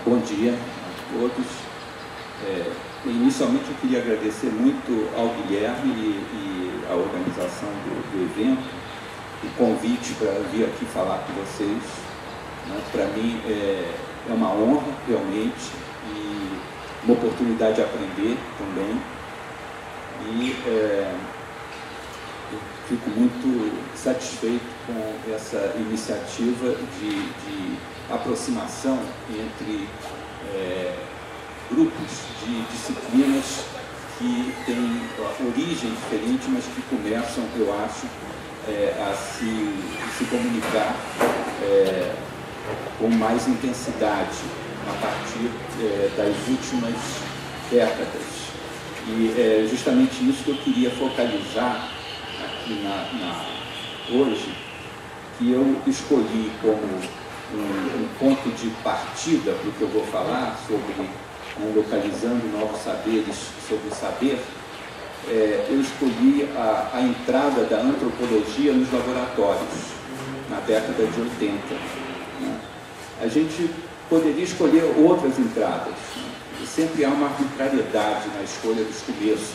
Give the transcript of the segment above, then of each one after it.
Bom dia a todos. Inicialmente eu queria agradecer muito ao Guilherme e à organização do evento, o convite para vir aqui falar com vocês. Para mim é uma honra realmente e uma oportunidade de aprender também. E eu fico muito satisfeito com essa iniciativa de aproximação entre grupos de disciplinas que têm origem diferente, mas que começam, eu acho, a se comunicar com mais intensidade a partir das últimas décadas. E é justamente isso que eu queria focalizar aqui hoje, que eu escolhi como um ponto de partida para o que eu vou falar sobre localizando novos saberes sobre o saber. Eu escolhi a entrada da antropologia nos laboratórios, na década de 80. A gente poderia escolher outras entradas, e sempre há uma arbitrariedade na escolha dos começos,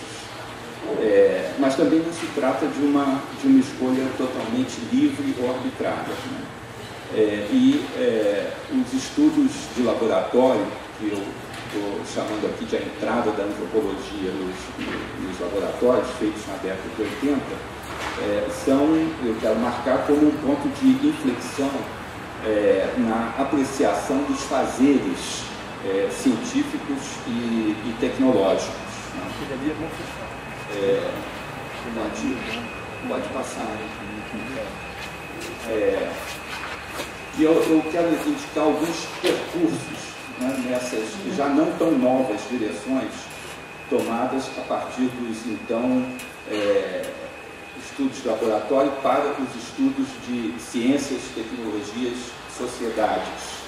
mas também não se trata de uma escolha totalmente livre ou arbitrária. Os estudos de laboratório, que eu estou chamando aqui de a entrada da antropologia nos laboratórios, feitos na década de 80, eu quero marcar como um ponto de inflexão na apreciação dos fazeres científicos e tecnológicos. Pode passar. E eu quero indicar alguns percursos nessas já não tão novas direções tomadas a partir dos, então, estudos de laboratório para os estudos de ciências, tecnologias, sociedades,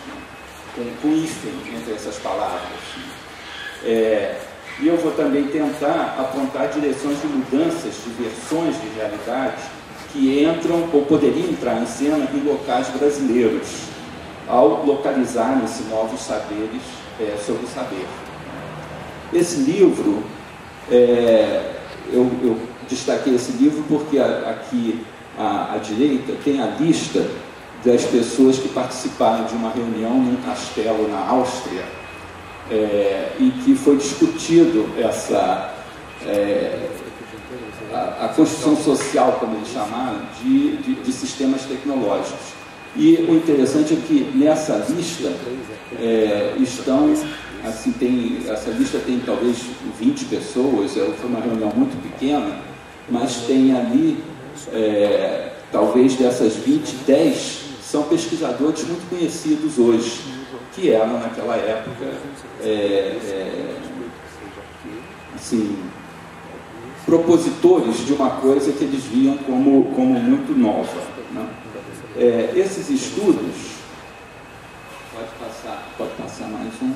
com hífen entre essas palavras. E eu vou também tentar apontar direções de mudanças, de versões de realidade que entram ou poderiam entrar em cena em locais brasileiros, ao localizarem-se novos saberes sobre o saber. Esse livro, eu destaquei esse livro porque aqui à direita tem a lista das pessoas que participaram de uma reunião num castelo na Áustria, e que foi discutido a construção social, como eles chamaram, de sistemas tecnológicos. E o interessante é que nessa lista estão, assim, essa lista tem talvez 20 pessoas, foi uma reunião muito pequena, mas tem ali, talvez dessas 20, 10 são pesquisadores muito conhecidos hoje, que eram naquela época, assim, propositores de uma coisa que eles viam como muito nova, né? Esses estudos, pode passar mais um,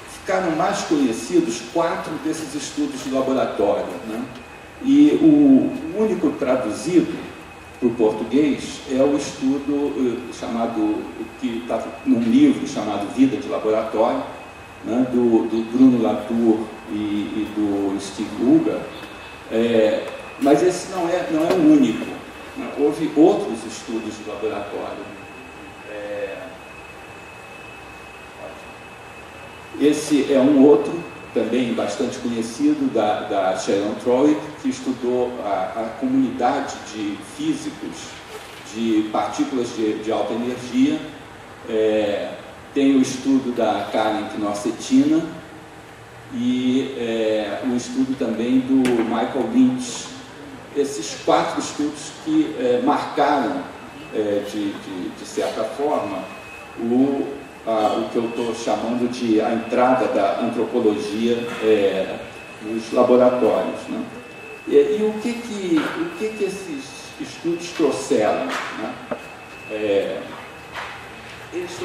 ficaram mais conhecidos 4 desses estudos de laboratório, né? E o único traduzido para o português é o estudo que está num livro chamado Vida de Laboratório, né, do Bruno Latour e do Steve Huga, mas esse não é o único, né? Houve outros estudos de laboratório. Esse é um outro, também bastante conhecido, da Sharon Troy, que estudou a comunidade de físicos de partículas de alta energia. Tem o estudo da Karen Knoscetina e o estudo também do Michael Lynch. Esses 4 estudos que marcaram, de certa forma, o que eu estou chamando de a entrada da antropologia nos laboratórios, né? E o que esses estudos trouxeram, né? Eles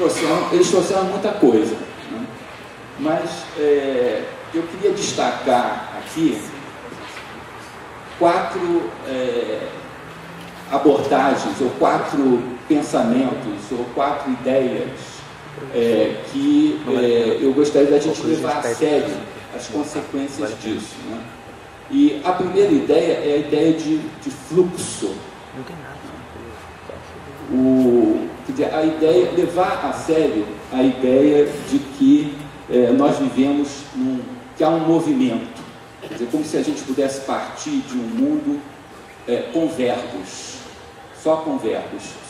trouxeram muita coisa, né? Mas eu queria destacar aqui 4 abordagens, ou 4 pensamentos, ou 4 ideias que eu gostaria da gente levar a sério as consequências disso, né? E a primeira ideia é a ideia de fluxo. Não tem nada. A ideia, levar a sério a ideia de que nós vivemos que há um movimento. Quer dizer, como se a gente pudesse partir de um mundo com verbos,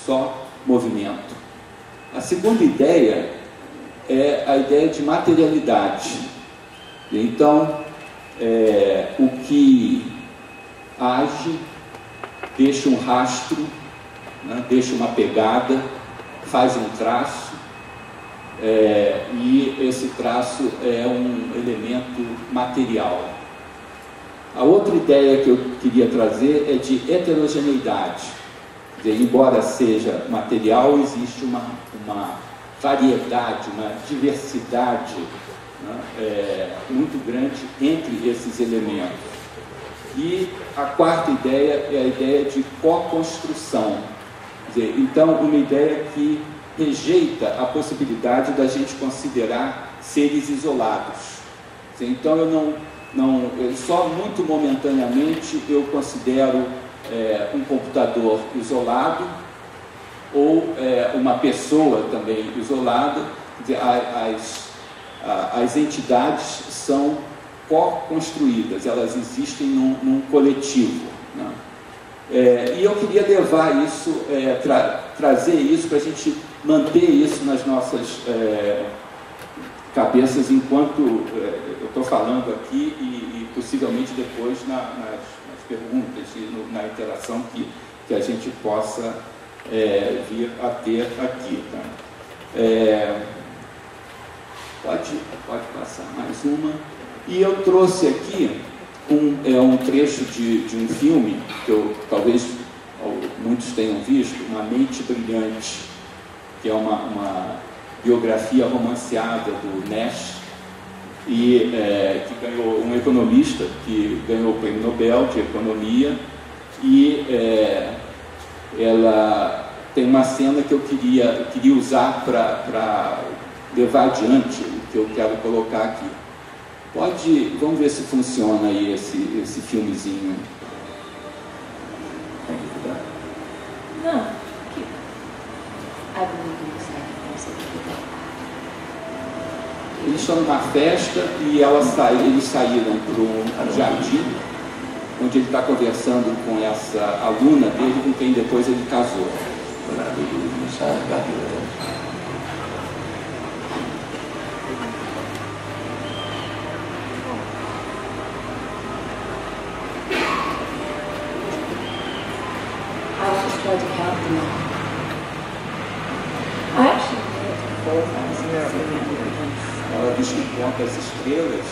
só movimento. A segunda ideia é a ideia de materialidade. Então, o que age deixa um rastro, né, deixa uma pegada, faz um traço, e esse traço é um elemento material. A outra ideia que eu queria trazer é de heterogeneidade. Quer dizer, embora seja material, existe uma variedade, uma diversidade, né, muito grande entre esses elementos. E a quarta ideia é a ideia de co-construção. Quer dizer, então, uma ideia que rejeita a possibilidade da gente considerar seres isolados. Quer dizer, então, só muito momentaneamente eu considero um computador isolado ou uma pessoa também isolada. Quer dizer, as entidades são co-construídas, elas existem num coletivo, né? E eu queria levar isso, trazer isso para a gente manter isso nas nossas cabeças enquanto eu estou falando aqui e possivelmente depois nas perguntas e na interação que a gente possa vir a ter aqui, tá? Pode passar mais uma. E eu trouxe aqui um trecho de um filme que talvez muitos tenham visto, Uma Mente Brilhante, que é uma biografia romanceada do Nash, e que ganhou um economista que ganhou o Prêmio Nobel de Economia, e ela tem uma cena que eu queria usar para levar adiante o que eu quero colocar aqui. Vamos ver se funciona aí esse filmezinho. Não. I believe you said. Eles estão numa festa e eles saíram para um jardim, onde ele está conversando com essa aluna dele, com quem depois ele casou. Tried to count them all. I actually made it to 4,300. Ela diz que conta as estrelas.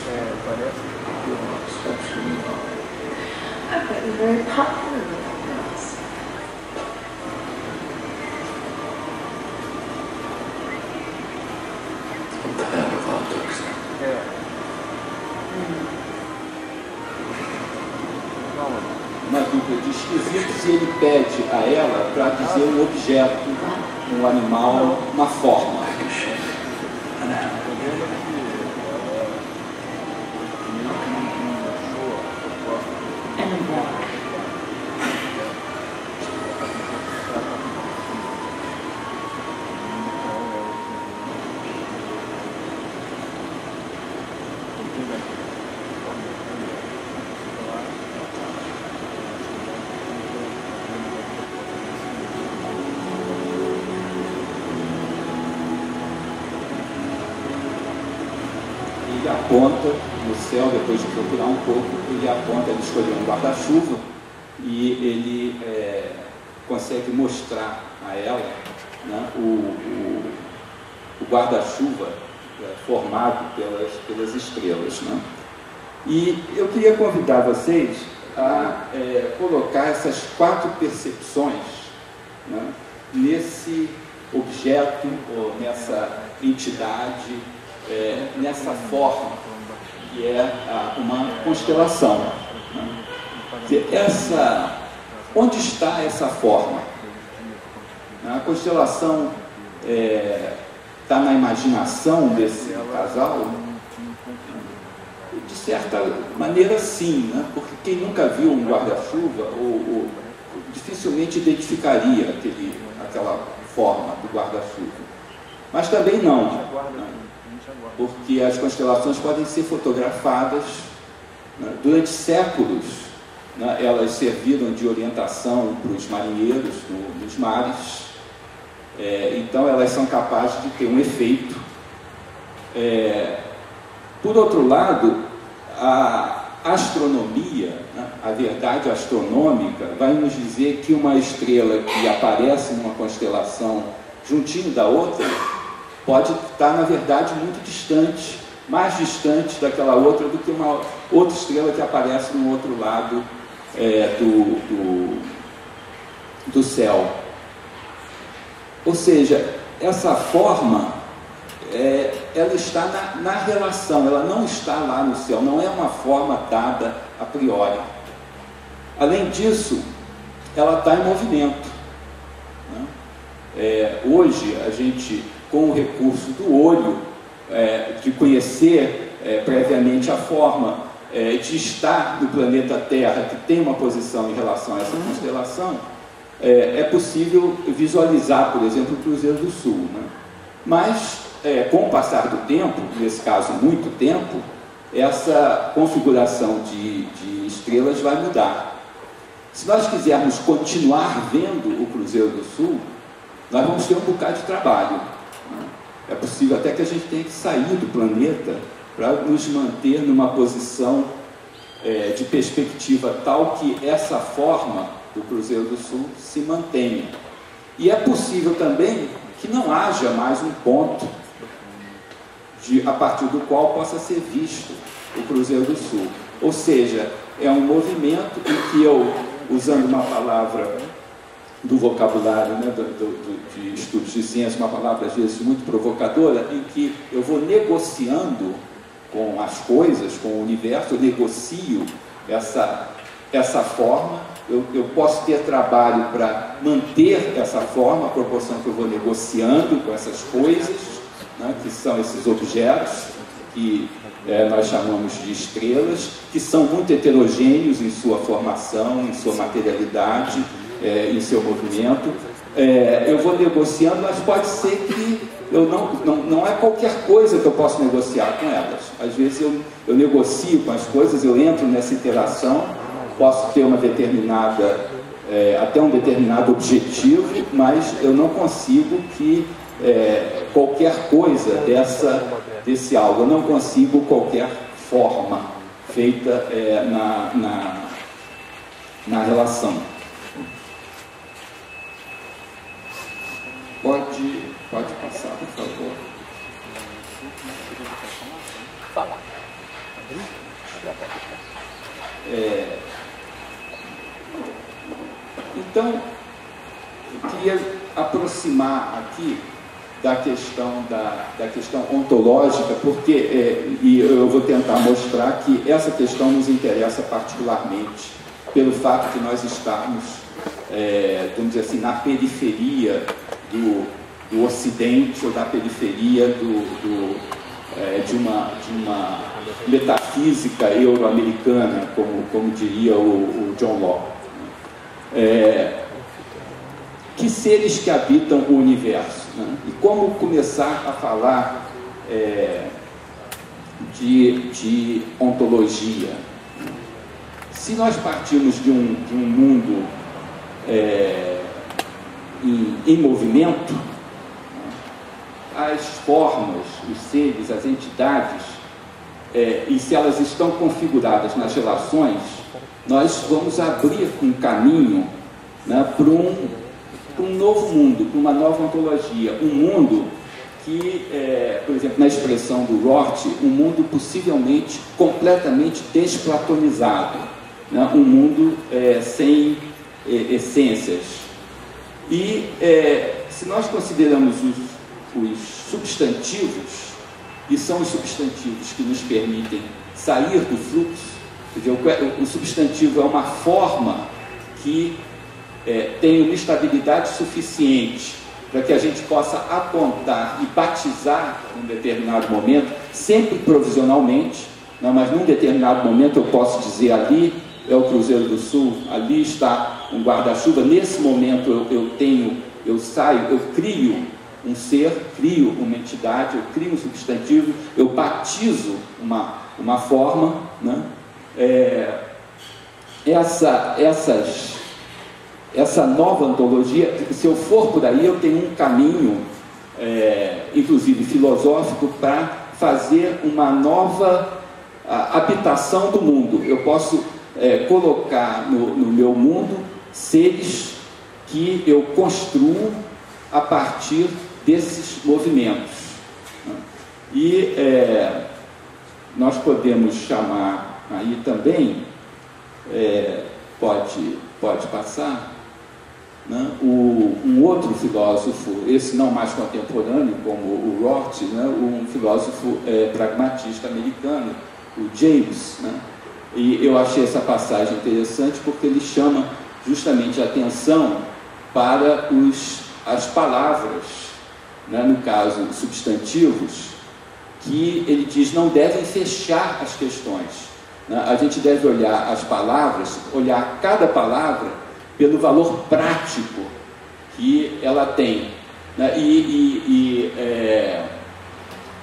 I've gotten very popular with this. Uma dúvida de esquisitos, e ele pede a ela para dizer um objeto, um animal, uma forma. Ele aponta no céu, depois de procurar um pouco, ele escolheu um guarda-chuva e ele consegue mostrar a ela, né, o guarda-chuva formado pelas estrelas, né? E eu queria convidar vocês a colocar essas 4 percepções, né, nesse objeto ou nessa entidade, nessa forma que é uma constelação, né? onde está essa forma? A constelação está na imaginação desse casal? De certa maneira, sim, né? Porque quem nunca viu um guarda-chuva dificilmente identificaria aquela forma do guarda-chuva. Mas também não, né? Porque as constelações podem ser fotografadas, né? Durante séculos, né? Elas serviram de orientação para os marinheiros nos mares, então elas são capazes de ter um efeito. Por outro lado, a astronomia, né? A verdade astronômica vai nos dizer que uma estrela que aparece numa constelação juntinho da outra pode estar, na verdade, muito distante, mais distante daquela outra do que uma outra estrela que aparece no outro lado do céu. Ou seja, essa forma, ela está na relação, ela não está lá no céu, não é uma forma dada a priori. Além disso, ela está em movimento, né? Hoje, a gente, com o recurso do olho, de conhecer previamente a forma de estar no planeta Terra, que tem uma posição em relação a essa constelação, é possível visualizar, por exemplo, o Cruzeiro do Sul, né? Mas, com o passar do tempo, nesse caso muito tempo, essa configuração de estrelas vai mudar. Se nós quisermos continuar vendo o Cruzeiro do Sul, nós vamos ter um bocado de trabalho, né? É possível até que a gente tenha que sair do planeta para nos manter numa posição de perspectiva tal que essa forma do Cruzeiro do Sul se mantenha. E é possível também que não haja mais um ponto a partir do qual possa ser visto o Cruzeiro do Sul. Ou seja, é um movimento em que eu, usando uma palavra do vocabulário, né, de estudos de ciência, uma palavra às vezes muito provocadora, em que eu vou negociando com as coisas, com o universo, eu negocio essa forma, eu posso ter trabalho para manter essa forma, a proporção que eu vou negociando com essas coisas, né, que são esses objetos, que nós chamamos de estrelas, que são muito heterogêneos em sua formação, em sua materialidade, em seu movimento. Eu vou negociando, mas pode ser que não é qualquer coisa que eu posso negociar com elas. Às vezes eu negocio com as coisas, eu entro nessa interação, posso ter uma determinada, até um determinado objetivo, mas eu não consigo que qualquer coisa desse algo, eu não consigo qualquer forma feita na relação. Pode passar, por favor. Fala. Então, eu queria aproximar aqui da questão ontológica, porque e eu vou tentar mostrar que essa questão nos interessa particularmente pelo fato de nós estarmos, vamos dizer assim, na periferia do Ocidente, ou da periferia de uma metafísica euro-americana, como diria o John Locke. Que seres que habitam o universo, né? E como começar a falar de ontologia? Se nós partimos de um mundo em movimento, as formas, os seres, as entidades, e se elas estão configuradas nas relações, nós vamos abrir um caminho, né, para um novo mundo, para uma nova ontologia, um mundo que, por exemplo, na expressão do Rorty, um mundo possivelmente completamente desplatonizado, né, um mundo sem essências. E se nós consideramos os substantivos, e são os substantivos que nos permitem sair do fluxo, quer dizer, o substantivo é uma forma que tem uma estabilidade suficiente para que a gente possa apontar e batizar em um determinado momento, sempre provisionalmente, né, mas num determinado momento eu posso dizer: ali é o Cruzeiro do Sul, ali está um guarda-chuva, nesse momento eu saio, eu crio um ser, crio uma entidade, eu crio um substantivo, eu batizo uma forma, né? Essa nova ontologia, se eu for por aí, eu tenho um caminho, inclusive filosófico, para fazer uma nova habitação do mundo. Eu posso colocar no meu mundo seres que eu construo a partir desses movimentos. E nós podemos chamar aí também, pode passar, né, um outro filósofo, esse não mais contemporâneo como o Roth, né, um filósofo pragmatista americano, o James, né, e eu achei essa passagem interessante porque ele chama justamente a atenção para as palavras, né, no caso substantivos, que ele diz não devem fechar as questões, né? A gente deve olhar as palavras, olhar cada palavra pelo valor prático que ela tem, né?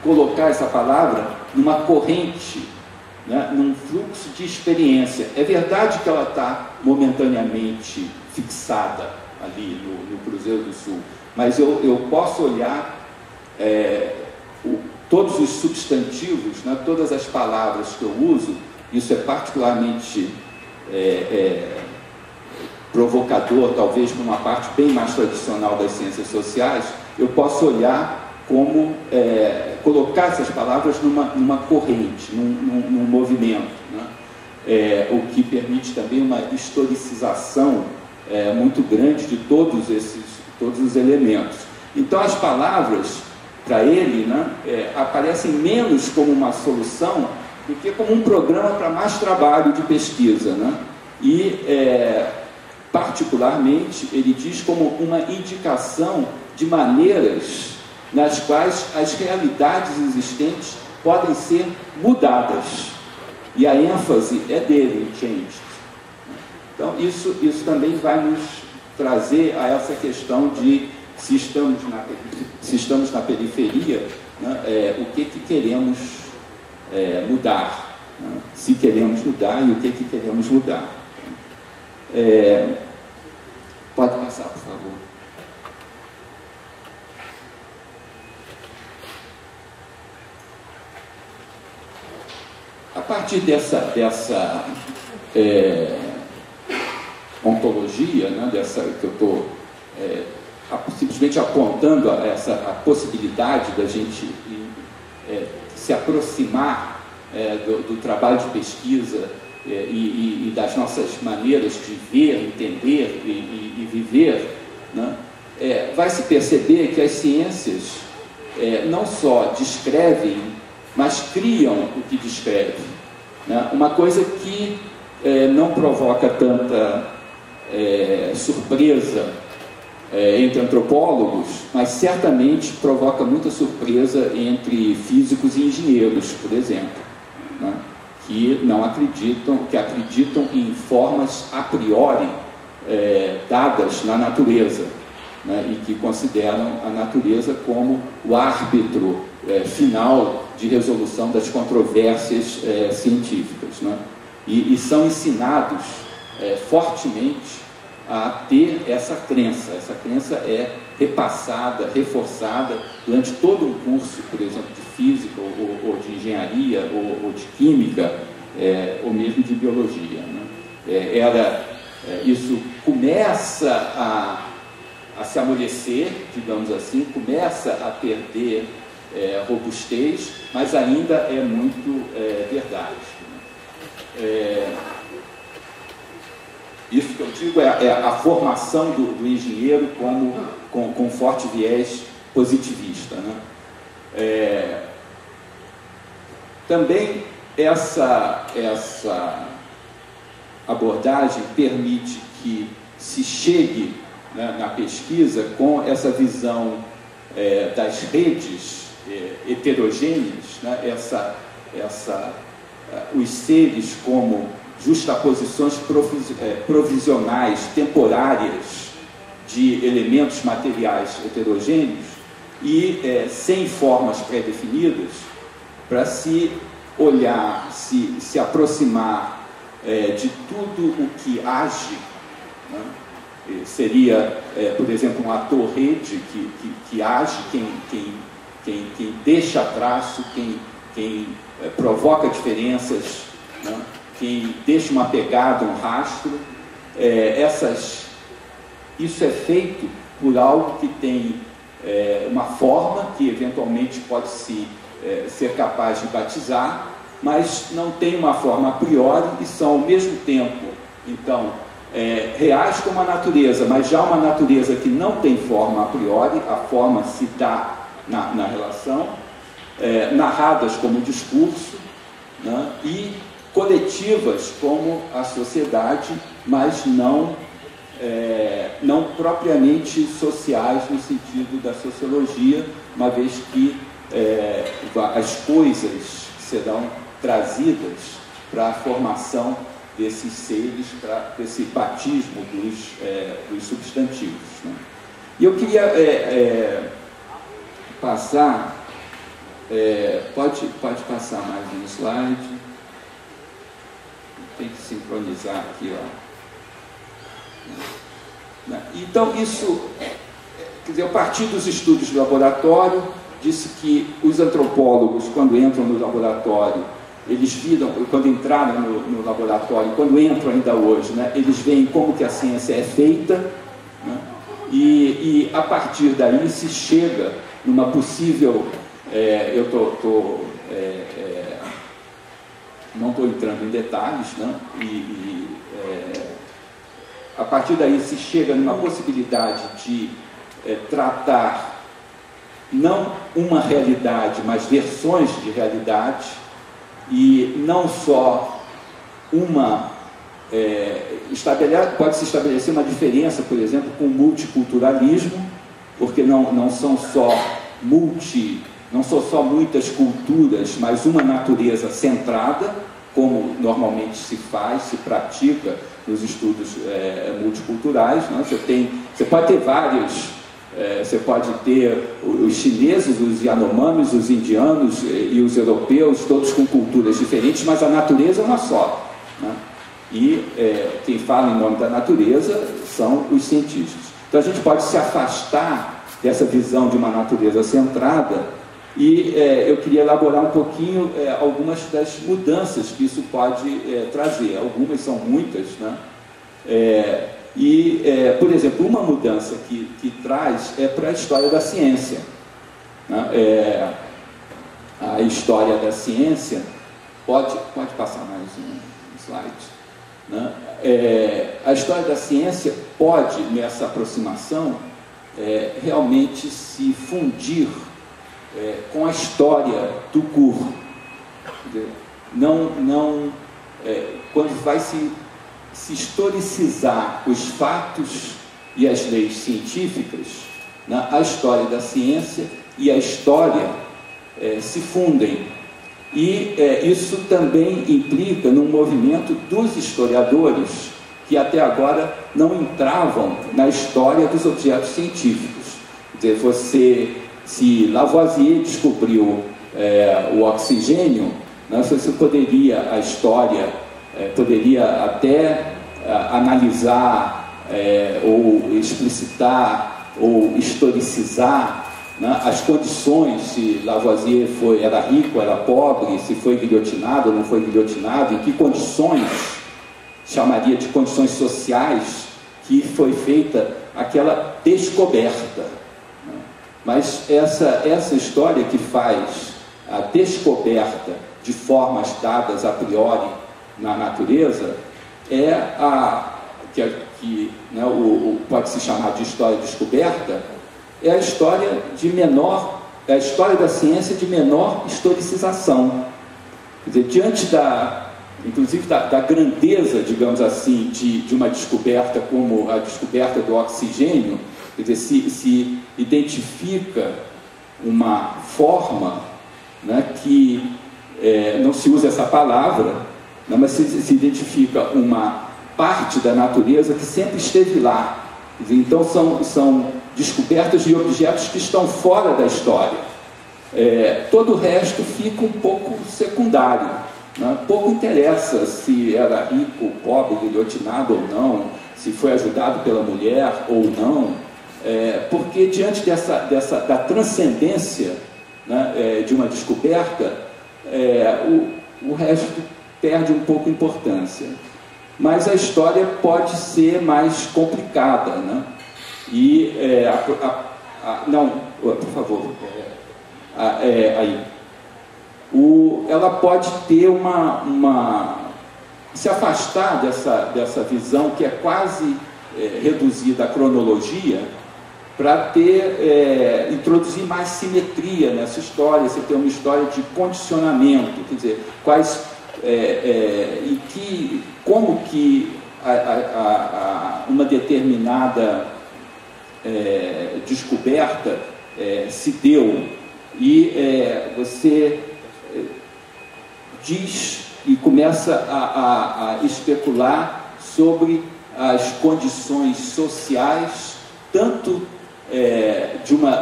Colocar essa palavra numa corrente, né? Num fluxo de experiência. É verdade que ela está momentaneamente fixada ali no Cruzeiro do Sul, mas eu posso olhar todos os substantivos, né, todas as palavras que eu uso. Isso é particularmente provocador, talvez para uma parte bem mais tradicional das ciências sociais. Eu posso olhar como colocar essas palavras numa corrente, num movimento, né? O que permite também uma historicização muito grande de todos os elementos. Então as palavras, para ele, né, aparecem menos como uma solução do que como um programa para mais trabalho de pesquisa, né? E particularmente ele diz como uma indicação de maneiras nas quais as realidades existentes podem ser mudadas, e a ênfase é dele, changed. Então isso também vai nos trazer a essa questão de se estamos na periferia, né, o que queremos mudar, né? Se queremos mudar e o que queremos mudar. Pode passar, por favor. A partir dessa ontologia, né, que eu estou simplesmente apontando a possibilidade da gente se aproximar do trabalho de pesquisa e das nossas maneiras de ver, entender e viver, né? Vai se perceber que as ciências não só descrevem, mas criam o que descreve, né? Uma coisa que não provoca tanta surpresa entre antropólogos, mas certamente provoca muita surpresa entre físicos e engenheiros, por exemplo, né? que acreditam em formas a priori dadas na natureza, né? E que consideram a natureza como o árbitro final de resolução das controvérsias científicas, né? E são ensinados fortemente a ter essa crença. Essa crença é repassada, reforçada durante todo um curso, por exemplo, de física, ou de engenharia, ou de química, ou mesmo de biologia, né? Isso começa a se amolecer, digamos assim, começa a perder robustez, mas ainda é muito verdade, né? Isso que eu digo é a formação do engenheiro com forte viés positivista, né? Também essa abordagem permite que se chegue, né, na pesquisa com essa visão das redes heterogêneas, né, os seres como justaposições provisionais, temporárias, de elementos materiais heterogêneos e sem formas pré-definidas, para se olhar, se aproximar de tudo o que age, né? Seria, por exemplo, um ator-rede que age, quem deixa traço, quem provoca diferenças, né? Quem deixa uma pegada, um rastro. Isso é feito por algo que tem uma forma que eventualmente pode ser capaz de batizar, mas não tem uma forma a priori e são ao mesmo tempo, então, reais como a natureza, mas já uma natureza que não tem forma a priori, a forma se dá na relação, narradas como discurso, né, e coletivas como a sociedade, mas não propriamente sociais no sentido da sociologia, uma vez que as coisas serão trazidas para a formação desses seres, para esse batismo dos substantivos, né? E eu queria passar, pode passar mais um slide, tem que sincronizar aqui, ó. Então, isso, quer dizer, eu parti dos estudos de laboratório, disse que os antropólogos, quando entram no laboratório, eles viram, quando entraram no laboratório, quando entram ainda hoje, né, eles veem como que a ciência é feita, né, e a partir daí se chega numa possível, não estou entrando em detalhes, né, a partir daí se chega numa possibilidade de tratar não uma realidade, mas versões de realidade, e não só pode-se estabelecer uma diferença, por exemplo, com o multiculturalismo, porque não são só muitas culturas, mas uma natureza centrada, como normalmente se pratica nos estudos multiculturais, né? Você pode ter vários, você pode ter os chineses, os Yanomamis, os indianos e os europeus, todos com culturas diferentes, mas a natureza é uma só, né? E quem fala em nome da natureza são os cientistas. Então a gente pode se afastar dessa visão de uma natureza centrada. E eu queria elaborar um pouquinho algumas das mudanças que isso pode trazer. Algumas são muitas, né? Por exemplo, uma mudança que traz para a história da ciência, né? A história da ciência, pode passar mais um slide, né? A história da ciência pode, nessa aproximação, realmente se fundir com a história do curso. Quando vai se historicizar os fatos e as leis científicas, né, a história da ciência e a história se fundem. E isso também implica num movimento dos historiadores que até agora não entravam na história dos objetos científicos. Quer dizer, se Lavoisier descobriu o oxigênio, né, você poderia, a história poderia até analisar ou explicitar ou historicizar, né, as condições, se Lavoisier era rico, era pobre, se foi guilhotinado ou não foi guilhotinado, em que condições, chamaria de condições sociais, que foi feita aquela descoberta. Mas essa história que faz a descoberta de formas dadas a priori na natureza pode se chamar de história descoberta, é a história da ciência de menor historicização. Quer dizer, diante inclusive da grandeza, digamos assim, de uma descoberta como a descoberta do oxigênio. Quer dizer, se identifica uma forma, né, que não se usa essa palavra, né, mas se identifica uma parte da natureza que sempre esteve lá. Quer dizer, então são descobertas de objetos que estão fora da história. Todo o resto fica um pouco secundário, né? Pouco interessa se era rico, pobre, guilhotinado ou não, se foi ajudado pela mulher ou não, porque diante da transcendência, né, de uma descoberta, o resto perde um pouco a importância. Mas a história pode ser mais complicada, né? E não, por favor, aí. Ela pode ter se afastar dessa visão que é quase reduzida à cronologia, para introduzir mais simetria nessa história. Você tem uma história de condicionamento, quer dizer, como que uma determinada descoberta se deu, e você diz e começa a especular sobre as condições sociais, tanto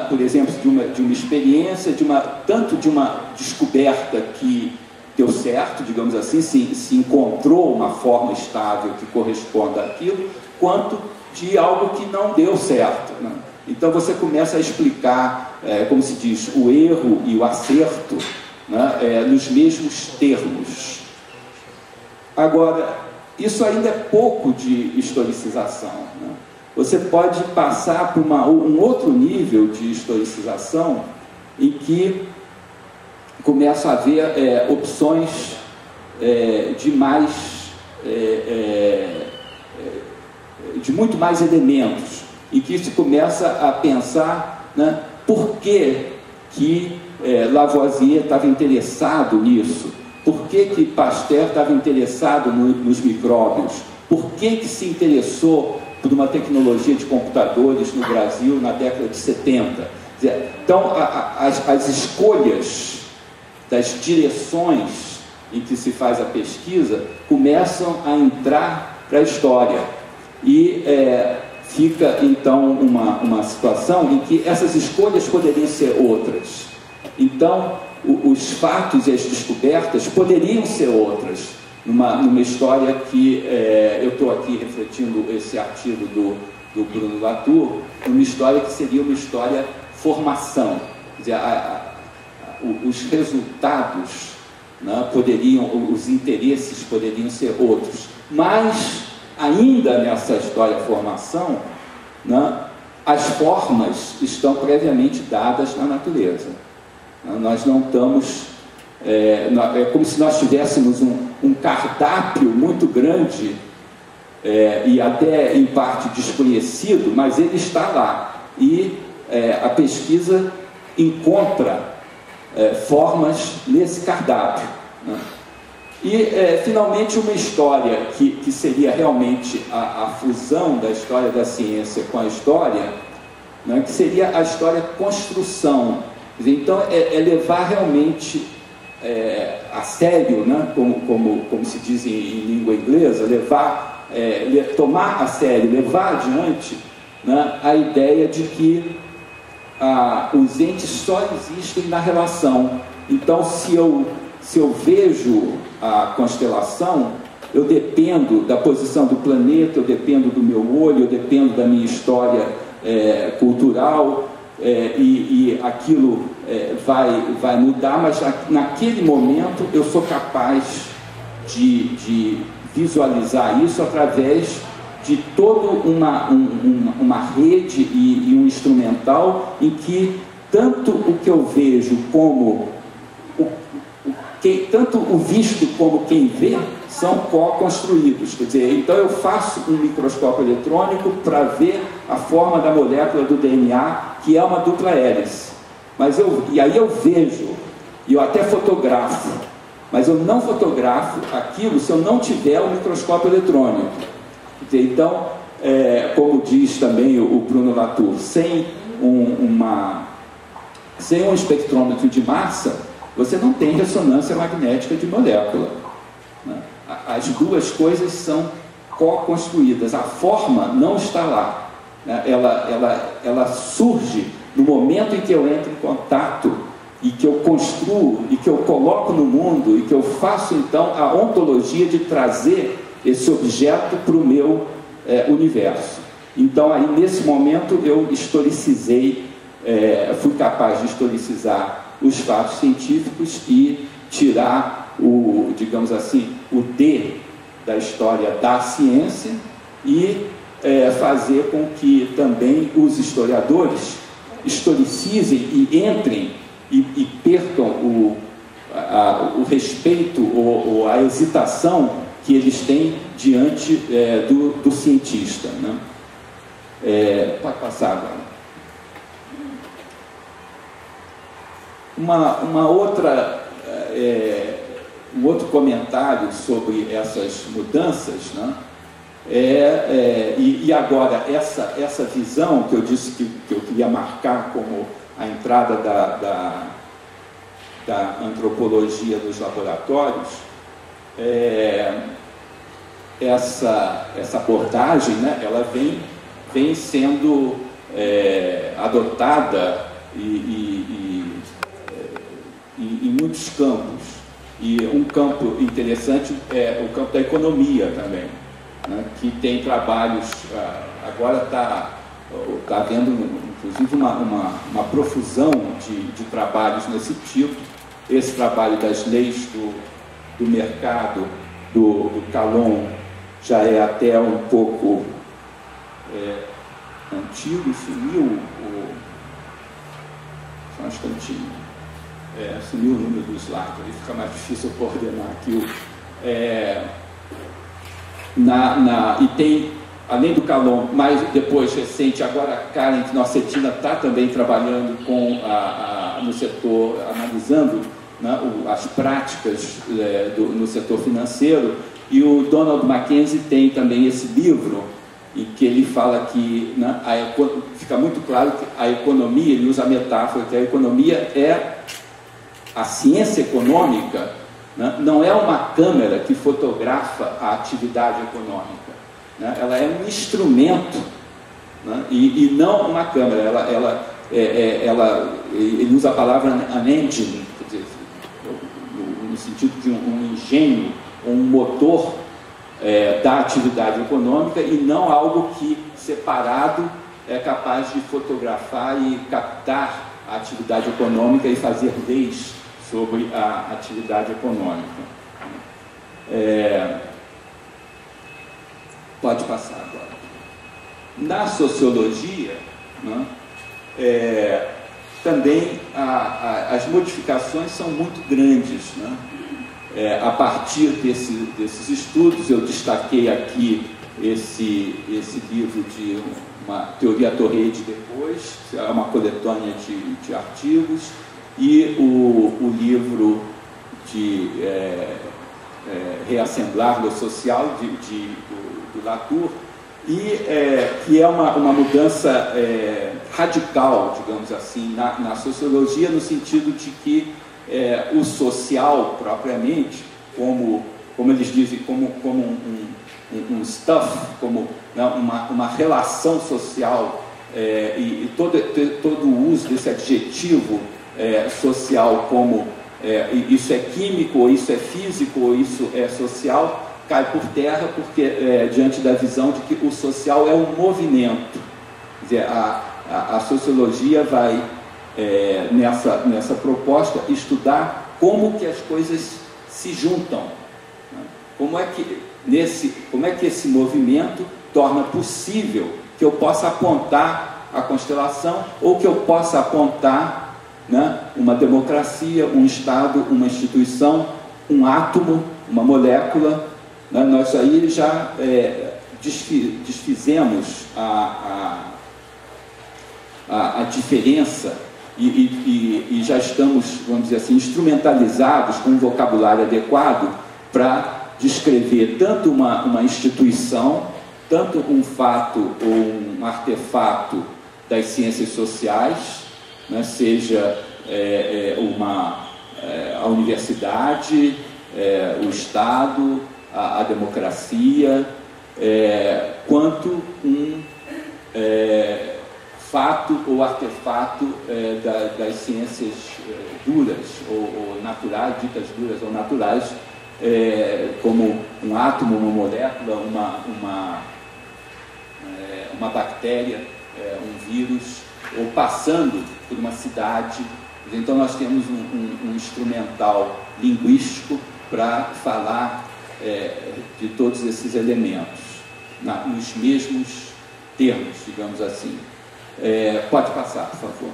por exemplo, de uma experiência, tanto de uma descoberta que deu certo, digamos assim, se encontrou uma forma estável que corresponda àquilo, quanto de algo que não deu certo, né? Então você começa a explicar, como se diz, o erro e o acerto, né, nos mesmos termos. Agora, isso ainda é pouco de historicização, né? Você pode passar por um outro nível de historicização, em que começa a haver opções de muito mais elementos, e que se começa a pensar, né, por que Lavoisier estava interessado nisso, por que Pasteur estava interessado nos micróbios, por que se interessou por uma tecnologia de computadores no Brasil na década de 70. Então, as escolhas das direções em que se faz a pesquisa começam a entrar para a história, e fica então uma situação em que essas escolhas poderiam ser outras. Então os fatos e as descobertas poderiam ser outras numa história que eu estou aqui refletindo esse artigo do Bruno Latour, uma história que seria uma história formação. Quer dizer, os resultados, né, os interesses poderiam ser outros, mas ainda nessa história formação, né, as formas estão previamente dadas na natureza. Nós não estamos... é como se nós tivéssemos um cardápio muito grande, e até em parte desconhecido, mas ele está lá. E a pesquisa encontra formas nesse cardápio, né? E, finalmente, uma história que seria realmente a fusão da história da ciência com a história, né, que seria a história construção. Então, levar realmente a sério, né, como se diz em língua inglesa, tomar a sério, levar adiante, né, a ideia de que os entes só existem na relação. Então, se eu vejo a constelação, eu dependo da posição do planeta, eu dependo do meu olho, eu dependo da minha história cultural, e aquilo vai mudar, mas naquele momento eu sou capaz de visualizar isso através de toda uma rede e um instrumental em que tanto o que eu vejo como tanto o visto como quem vê são co-construídos. Quer dizer, então eu faço um microscópio eletrônico para ver a forma da molécula do DNA, que é uma dupla hélice. E aí eu vejo, e eu até fotografo, mas eu não fotografo aquilo se eu não tiver o microscópio eletrônico. Então, como diz também o Bruno Latour, sem um espectrômetro de massa, você não tem ressonância magnética de molécula, né? As duas coisas são co-construídas, a forma não está lá, né? Ela surge no momento em que eu entro em contato e que eu construo e que eu coloco no mundo e que eu faço então a ontologia de trazer esse objeto para o meu universo. Então aí nesse momento eu historicizei, fui capaz de historicizar os fatos científicos e tirar digamos assim, o D da história da ciência e fazer com que também os historiadores historicizem e entrem e percam o respeito ou a hesitação que eles têm diante do cientista, né? Pode passar agora. Um outro comentário sobre essas mudanças, né? E agora, essa visão que eu disse que eu queria marcar como a entrada da antropologia dos laboratórios, essa abordagem, né, ela vem sendo adotada em muitos campos. E um campo interessante é o campo da economia também, né, que tem trabalhos, agora está havendo inclusive uma profusão de trabalhos nesse tipo. Esse trabalho das leis do mercado, do Calon, já é até um pouco antigo, sumiu só um instantinho. Sumiu o número do slide, aí fica mais difícil coordenar aqui. E tem, além do Calon, mais depois recente, agora a Karen Knoscetina está também trabalhando no setor, analisando, né, as práticas no setor financeiro, e o Donald Mackenzie tem também esse livro em que ele fala que, né, fica muito claro que a economia, ele usa a metáfora que a economia a ciência econômica, né, não é uma câmera que fotografa a atividade econômica, né? Ela é um instrumento, né, e não uma câmera. Ele usa a palavra an engine, quer dizer, no sentido de um engenho, um motor da atividade econômica, e não algo que, separado, é capaz de fotografar e captar a atividade econômica e fazer leis sobre a atividade econômica. Pode passar agora. Na sociologia, né, também as modificações são muito grandes, né? A partir desses estudos, eu destaquei aqui esse livro de uma Teoria Torrede depois, é uma coletânea de artigos, e o livro de Reassemblar lo Social, do Latour, que é uma mudança radical, digamos assim, na sociologia, no sentido de que o social, propriamente, como eles dizem, como um stuff, como, né, uma relação social, e todo o uso desse adjetivo social como isso é químico, ou isso é físico, ou isso é social, cai por terra, porque diante da visão de que o social é um movimento. Quer dizer, a sociologia vai, nessa proposta, estudar como que as coisas se juntam, né? Como é que esse movimento torna possível que eu possa apontar a constelação, ou que eu possa apontar, né, uma democracia, um Estado, uma instituição, um átomo, uma molécula, né? Nós aí já desfizemos a diferença e já estamos, vamos dizer assim, instrumentalizados com um vocabulário adequado para descrever tanto uma instituição, tanto um fato ou um artefato das ciências sociais, né, seja a universidade, o Estado, a democracia, quanto um fato ou artefato das ciências duras ou naturais, ditas duras ou naturais, como um átomo, uma molécula, uma bactéria, um vírus, ou passando por uma cidade. Então nós temos um instrumental linguístico para falar de todos esses elementos, nos mesmos termos, digamos assim. Pode passar, por favor.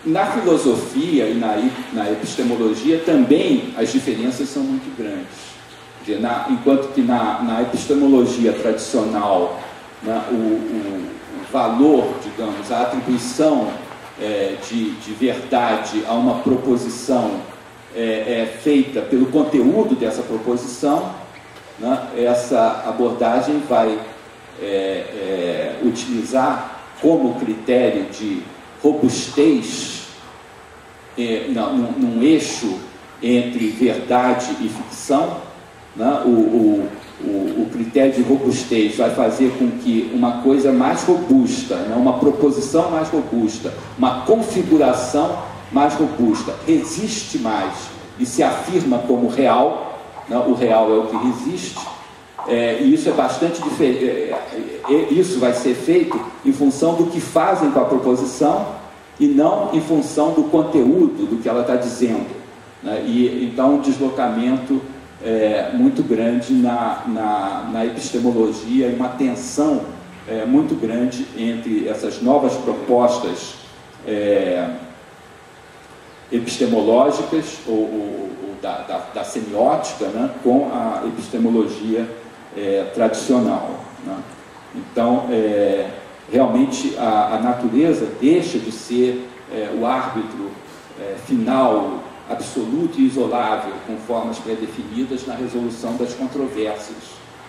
Na filosofia e na epistemologia também as diferenças são muito grandes. Quer dizer, enquanto que na epistemologia tradicional, né, o valor, digamos, a atribuição de verdade a uma proposição é feita pelo conteúdo dessa proposição, né, essa abordagem vai utilizar como critério de robustez num eixo entre verdade e ficção, né? O critério de robustez vai fazer com que uma coisa mais robusta, né? Uma proposição mais robusta, uma configuração mais robusta, resiste mais e se afirma como real, né? O real é o que resiste, e isso é bastante diferente. Isso vai ser feito em função do que fazem com a proposição e não em função do conteúdo do que ela está dizendo, né? E então um deslocamento muito grande na epistemologia e uma tensão muito grande entre essas novas propostas epistemológicas ou da semiótica, né, com a epistemologia tradicional, né? Então, realmente a natureza deixa de ser o árbitro final, absoluto e isolável, com formas pré-definidas na resolução das controvérsias,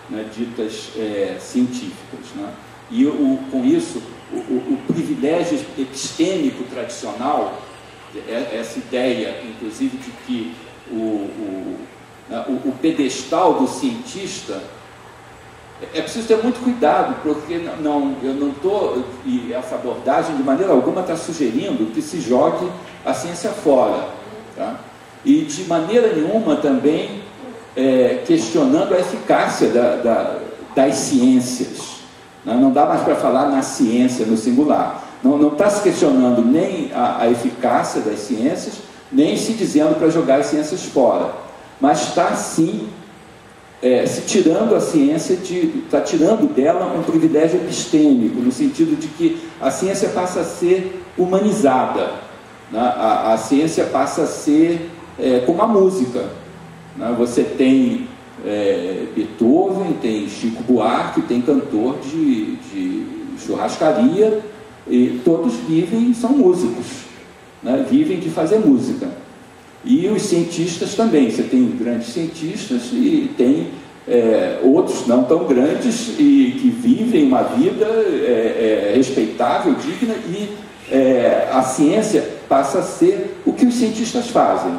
né, ditas científicas, né? E com isso, o privilégio epistêmico tradicional, essa ideia, inclusive, de que o pedestal do cientista, é preciso ter muito cuidado, porque eu não estou, e essa abordagem de maneira alguma está sugerindo que se jogue a ciência fora, tá? E de maneira nenhuma também questionando a eficácia das ciências, né? Não dá mais para falar na ciência, no singular. Não está se questionando nem a eficácia das ciências, nem se dizendo para jogar as ciências fora, mas está sim se tirando a ciência, está tirando dela um privilégio epistêmico, no sentido de que a ciência passa a ser humanizada, né? A ciência passa a ser como a música, né? Você tem Beethoven, tem Chico Buarque, tem cantor de churrascaria, e todos vivem, são músicos, né? Vivem de fazer música. E os cientistas também, você tem grandes cientistas e tem outros não tão grandes e que vivem uma vida respeitável, digna, e a ciência passa a ser o que os cientistas fazem,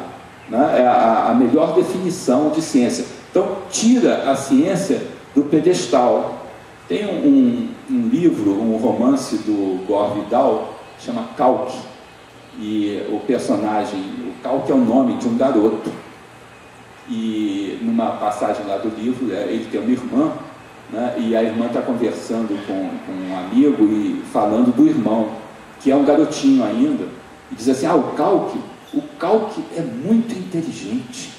né? É a melhor definição de ciência. Então, tira a ciência do pedestal. Tem um livro, um romance do Gore Vidal, chama Calque, e o personagem, o Calque é o nome de um garoto, e numa passagem lá do livro, ele tem uma irmã, né, e a irmã está conversando com um amigo e falando do irmão, que é um garotinho ainda, e diz assim: o Calque é muito inteligente,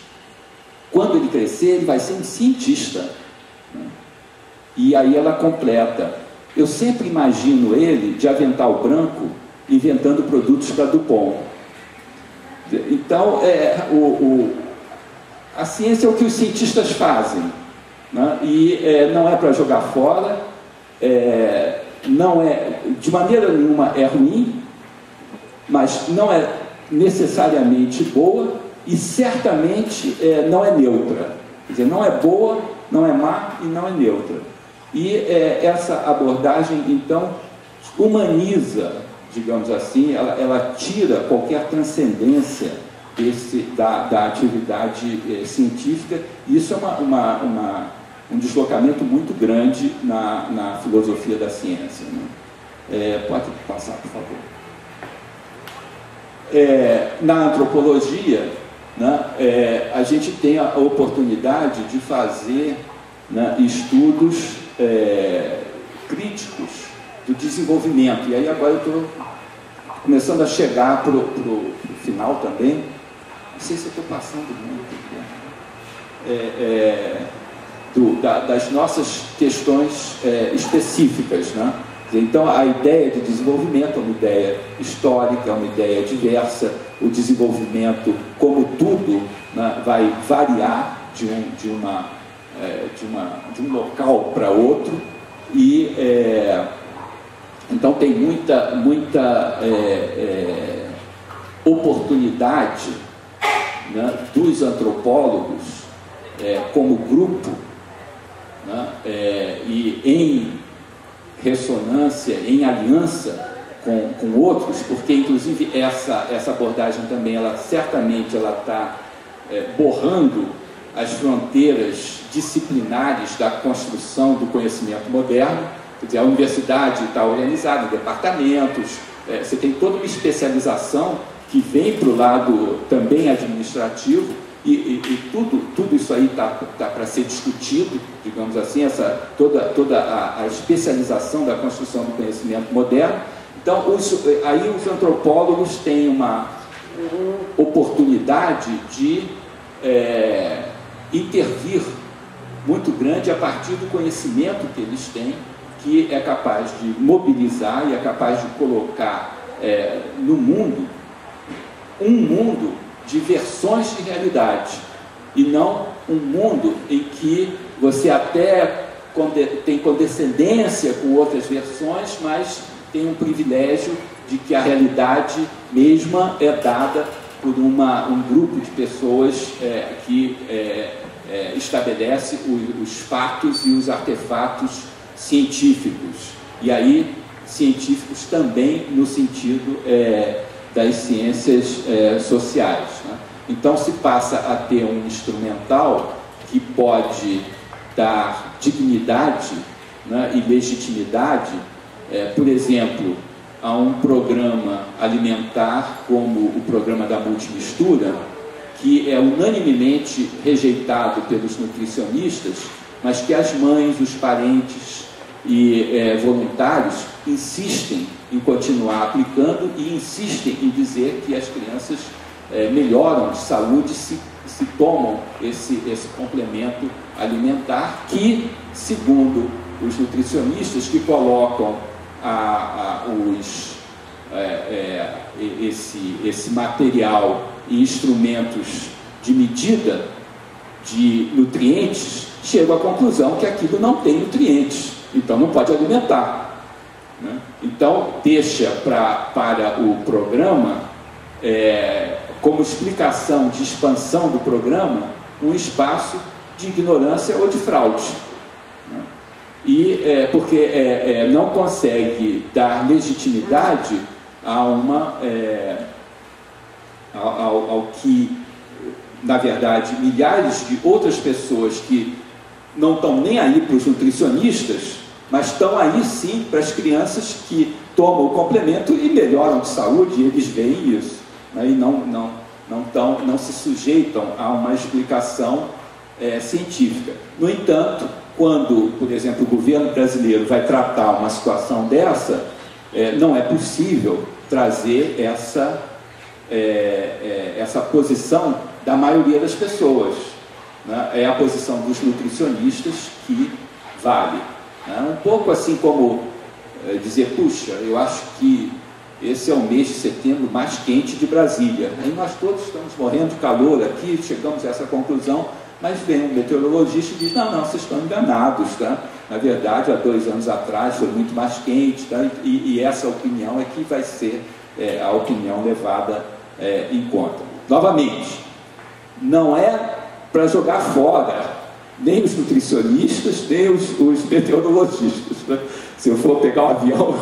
quando ele crescer ele vai ser um cientista, né? E aí ela completa: eu sempre imagino ele de avental branco inventando produtos para DuPont. Então, a ciência é o que os cientistas fazem, né? E não é para jogar fora, não é, de maneira nenhuma é ruim, mas não é necessariamente boa e certamente não é neutra. Quer dizer, não é boa, não é má e não é neutra. E essa abordagem, então, humaniza, digamos assim, ela tira qualquer transcendência da atividade científica, e isso é um deslocamento muito grande na filosofia da ciência, né? Pode passar, por favor. Na antropologia, né, a gente tem a oportunidade de fazer, né, estudos críticos do desenvolvimento. E aí agora eu estou começando a chegar para o final também. Não sei se eu estou passando muito, das nossas questões específicas, né? Então, a ideia de desenvolvimento é uma ideia histórica, é uma ideia diversa. O desenvolvimento, como tudo, né, vai variar de um local para outro. E, então, tem muita oportunidade, né, dos antropólogos como grupo, né, e em ressonância, em aliança com outros, porque inclusive essa abordagem também, certamente está borrando as fronteiras disciplinares da construção do conhecimento moderno. Quer dizer, a universidade está organizada em departamentos, você tem toda uma especialização que vem para o lado também administrativo, e tudo isso aí está para ser discutido, digamos assim, toda a especialização da construção do conhecimento moderno. Então, aí os antropólogos têm uma oportunidade de intervir muito grande a partir do conhecimento que eles têm, que é capaz de mobilizar e é capaz de colocar no mundo um mundo de versões de realidade, e não um mundo em que você até tem condescendência com outras versões, mas tem um privilégio de que a realidade mesma é dada por um grupo de pessoas que estabelece os fatos e os artefatos científicos, e aí científicos também no sentido das ciências sociais, né? Então se passa a ter um instrumental que pode dar dignidade, né, e legitimidade, por exemplo, a um programa alimentar como o programa da multimistura, que é unanimemente rejeitado pelos nutricionistas, mas que as mães, os parentes e voluntários insistem em continuar aplicando e insistem em dizer que as crianças melhoram de saúde se tomam esse complemento alimentar, que, segundo os nutricionistas, que colocam esse material e instrumentos de medida de nutrientes, chegam à conclusão que aquilo não tem nutrientes, então não pode alimentar, né? Então deixa para o programa, como explicação de expansão do programa, um espaço de ignorância ou de fraude, né? E porque não consegue dar legitimidade ao que, na verdade, milhares de outras pessoas que não estão nem aí para os nutricionistas, mas estão aí sim para as crianças que tomam o complemento e melhoram de saúde, e eles veem isso, né? E não se sujeitam a uma explicação científica. No entanto, quando, por exemplo, o governo brasileiro vai tratar uma situação dessa, não é possível trazer essa posição da maioria das pessoas, né? É a posição dos nutricionistas que vale, né? Um pouco assim como dizer, puxa, eu acho que esse é o mês de setembro mais quente de Brasília, aí nós todos estamos morrendo de calor aqui, chegamos a essa conclusão, mas vem um meteorologista e diz, não, vocês estão enganados, tá? Na verdade, há 2 anos atrás foi muito mais quente, tá? E essa opinião é que vai ser a opinião levada em conta. Novamente, não é para jogar fora nem os nutricionistas, nem os meteorologistas, né? Se eu for pegar um avião,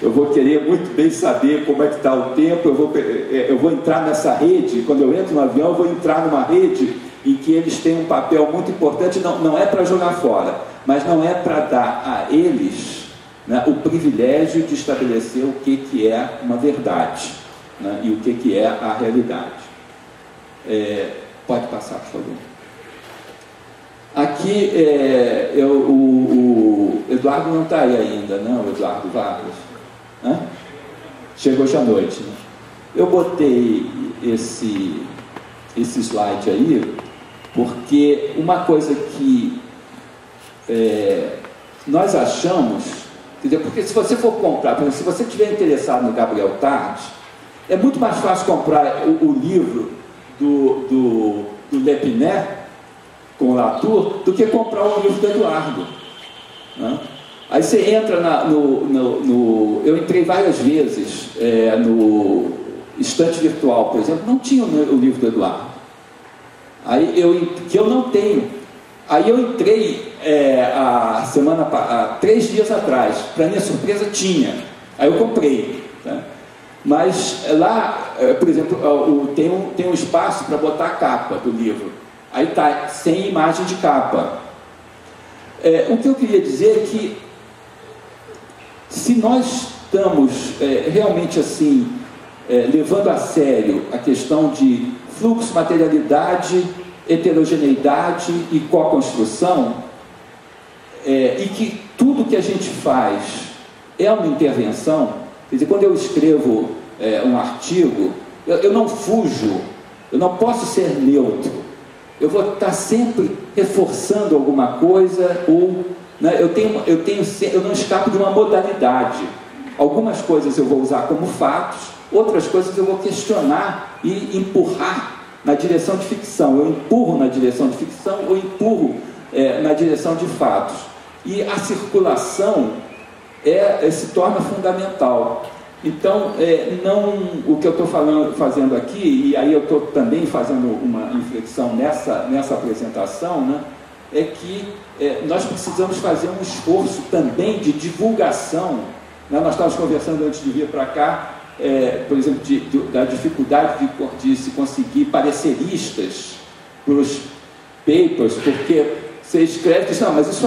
eu vou querer muito bem saber como é que está o tempo, eu vou entrar nessa rede. Quando eu entro no avião, eu vou entrar numa rede em que eles têm um papel muito importante. Não é para jogar fora, mas não é para dar a eles, né, o privilégio de estabelecer o que é uma verdade, né, e o que é a realidade. Pode passar, por favor. Aqui, o Eduardo não está aí ainda, não, o Eduardo Vargas. Hã? Chegou hoje à noite, né? Eu botei esse slide aí, porque uma coisa que nós achamos, quer dizer, porque se você for comprar, por exemplo, se você estiver interessado no Gabriel Tarde, é muito mais fácil comprar o livro do Lepine, com o Latour, do que comprar o livro do Eduardo, né? Aí você entra eu entrei várias vezes no estante virtual, por exemplo, não tinha o livro do Eduardo. Aí que eu não tenho. Aí eu entrei há 3 dias atrás, para minha surpresa tinha. Aí eu comprei, né? Mas lá, por exemplo, tem um espaço para botar a capa do livro. Aí está sem imagem de capa. O que eu queria dizer é que, se nós estamos realmente assim, levando a sério a questão de fluxo, materialidade, heterogeneidade e co-construção, e que tudo que a gente faz é uma intervenção, quer dizer, quando eu escrevo um artigo, eu não fujo, eu não posso ser neutro. Eu vou estar sempre reforçando alguma coisa, ou, né, eu não escapo de uma modalidade. Algumas coisas eu vou usar como fatos, outras coisas eu vou questionar e empurrar na direção de ficção. Eu empurro na direção de ficção ou empurro na direção de fatos. E a circulação se torna fundamental. Então, o que eu estou fazendo aqui, e aí eu estou também fazendo uma inflexão nessa apresentação, né, é que nós precisamos fazer um esforço também de divulgação, né? Nós estávamos conversando antes de vir para cá, por exemplo, da dificuldade de se conseguir pareceristas para os papers, porque você escreve e diz, não, mas isso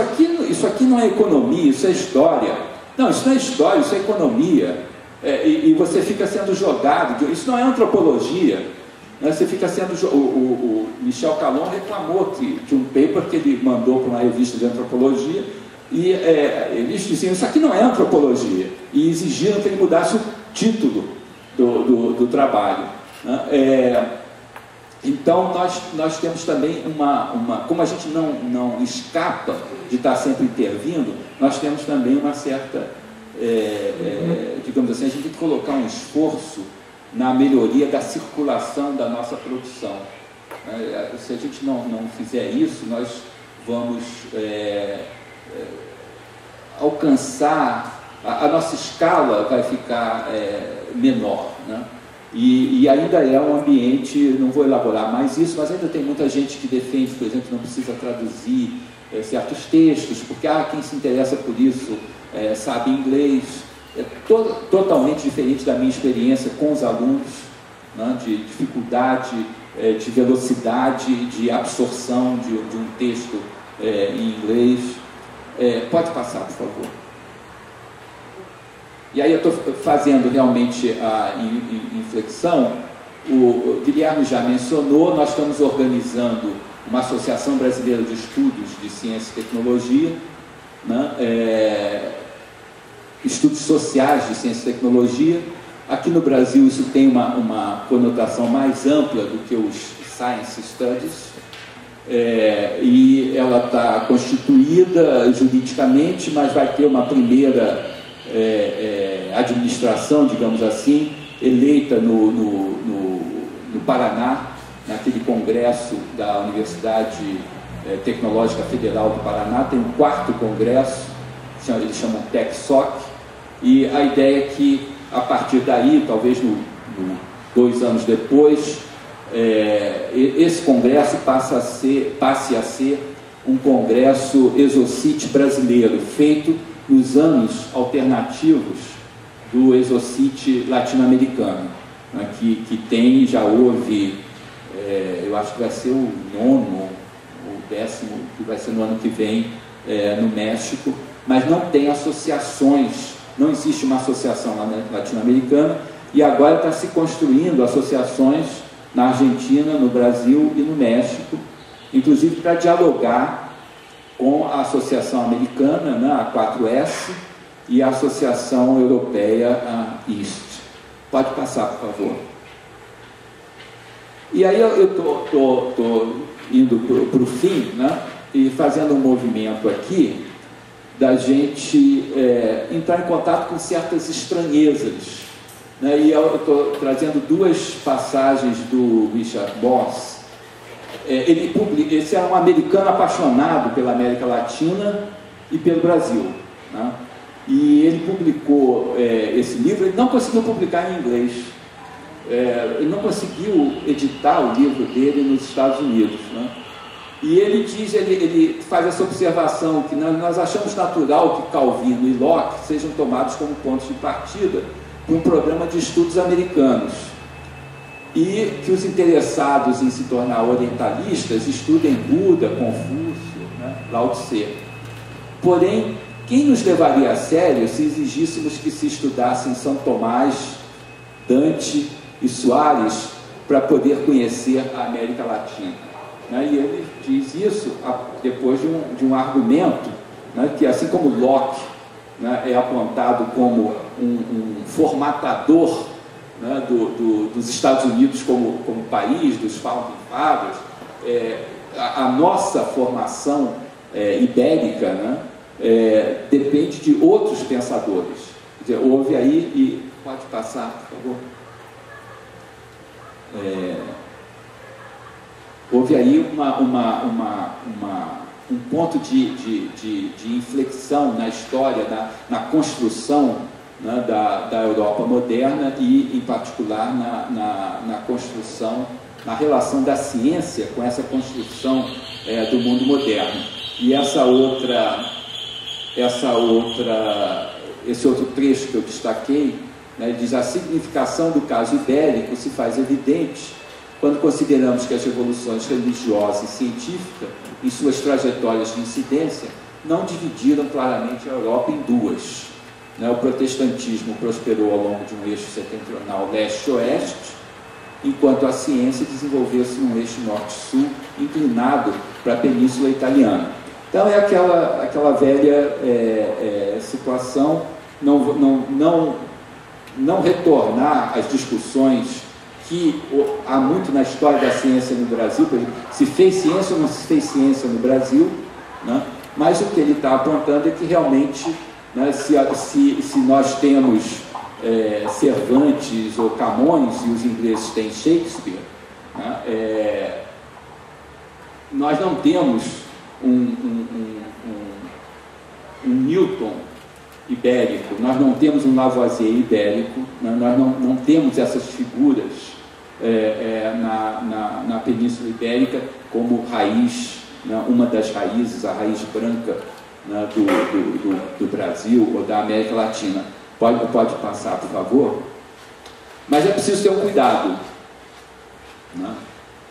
aqui não é economia, isso é história. Não, isso não é história, isso é economia. E você fica sendo jogado, isso não é antropologia, né? Você fica sendo, o Michel Calon reclamou de um paper que ele mandou para uma revista de antropologia, e eles diziam, isso aqui não é antropologia, e exigiram que ele mudasse o título do trabalho, né? Então nós temos também como a gente não escapa de estar sempre intervindo, nós temos também uma certa digamos assim, a gente tem que colocar um esforço na melhoria da circulação da nossa produção. Se a gente não fizer isso, nós vamos alcançar, a nossa escala vai ficar menor, né? E ainda é um ambiente, não vou elaborar mais isso, mas ainda tem muita gente que defende, por exemplo, que não precisa traduzir certos textos, porque quem se interessa por isso sabe inglês. Totalmente diferente da minha experiência com os alunos, né, de dificuldade, de velocidade, de absorção de um texto em inglês. Pode passar, por favor. E aí eu estou fazendo realmente a inflexão. O Guilherme já mencionou, nós estamos organizando uma Associação Brasileira de Estudos de Ciência e Tecnologia, né, estudos sociais de ciência e tecnologia. Aqui no Brasil isso tem uma conotação mais ampla do que os Science Studies, e ela está constituída juridicamente, mas vai ter uma primeira administração, digamos assim, eleita no Paraná, naquele congresso da Universidade Tecnológica Federal do Paraná, tem um 4º congresso, eles chamam TechSoc, e a ideia é que, a partir daí, talvez 2 anos depois, esse congresso passe a ser um congresso Exocit brasileiro, feito nos anos alternativos do Exocit latino-americano, né, que tem, já houve, eu acho que vai ser o 9º, o 10º, que vai ser no ano que vem, no México, mas não tem associações, não existe uma associação latino-americana, e agora está se construindo associações na Argentina, no Brasil e no México, inclusive para dialogar com a Associação Americana, né, a 4S, e a Associação Europeia, a IST. Pode passar, por favor. E aí eu estou indo para o fim, né, e fazendo um movimento aqui da gente entrar em contato com certas estranhezas, né, e eu estou trazendo 2 passagens do Richard Boss. Esse é um americano apaixonado pela América Latina e pelo Brasil, né? E ele publicou esse livro. Ele não conseguiu publicar em inglês, ele não conseguiu editar o livro dele nos Estados Unidos, né? E ele diz, ele faz essa observação que nós achamos natural que Calvino e Locke sejam tomados como pontos de partida para um programa de estudos americanos, e que os interessados em se tornar orientalistas estudem Buda, Confúcio, né, Lao Tse. Porém, quem nos levaria a sério se exigíssemos que se estudassem São Tomás, Dante e Soares para poder conhecer a América Latina? Né? E ele diz isso depois de um argumento, né, que, assim como Locke, né, é apontado como um formatador, né, dos Estados Unidos como país, dos Founding Fathers, a nossa formação ibérica, né, depende de outros pensadores. Quer dizer, houve aí, e pode passar, por favor, houve aí um ponto de inflexão na história, na construção, né, da Europa moderna, e em particular na construção, na relação da ciência com essa construção do mundo moderno. E esse outro trecho que eu destaquei, né, diz: a significação do caso ibérico se faz evidente quando consideramos que as revoluções religiosa e científica, em suas trajetórias de incidência, não dividiram claramente a Europa em 2. O protestantismo prosperou ao longo de um eixo setentrional leste-oeste, enquanto a ciência desenvolveu-se num eixo norte-sul, inclinado para a Península Italiana. Então é aquela velha situação, não retornar às discussões que há muito na história da ciência no Brasil, por exemplo, se fez ciência ou não se fez ciência no Brasil, né? Mas o que ele está apontando é que realmente, né, se nós temos Cervantes ou Camões e os ingleses têm Shakespeare, né, nós não temos um Newton ibérico, nós não temos um Lavoisier ibérico, né, nós não temos essas figuras na Península Ibérica como raiz, né, uma das raízes, a raiz branca, né, do Brasil ou da América Latina. Pode passar, por favor? Mas é preciso ter um cuidado, né?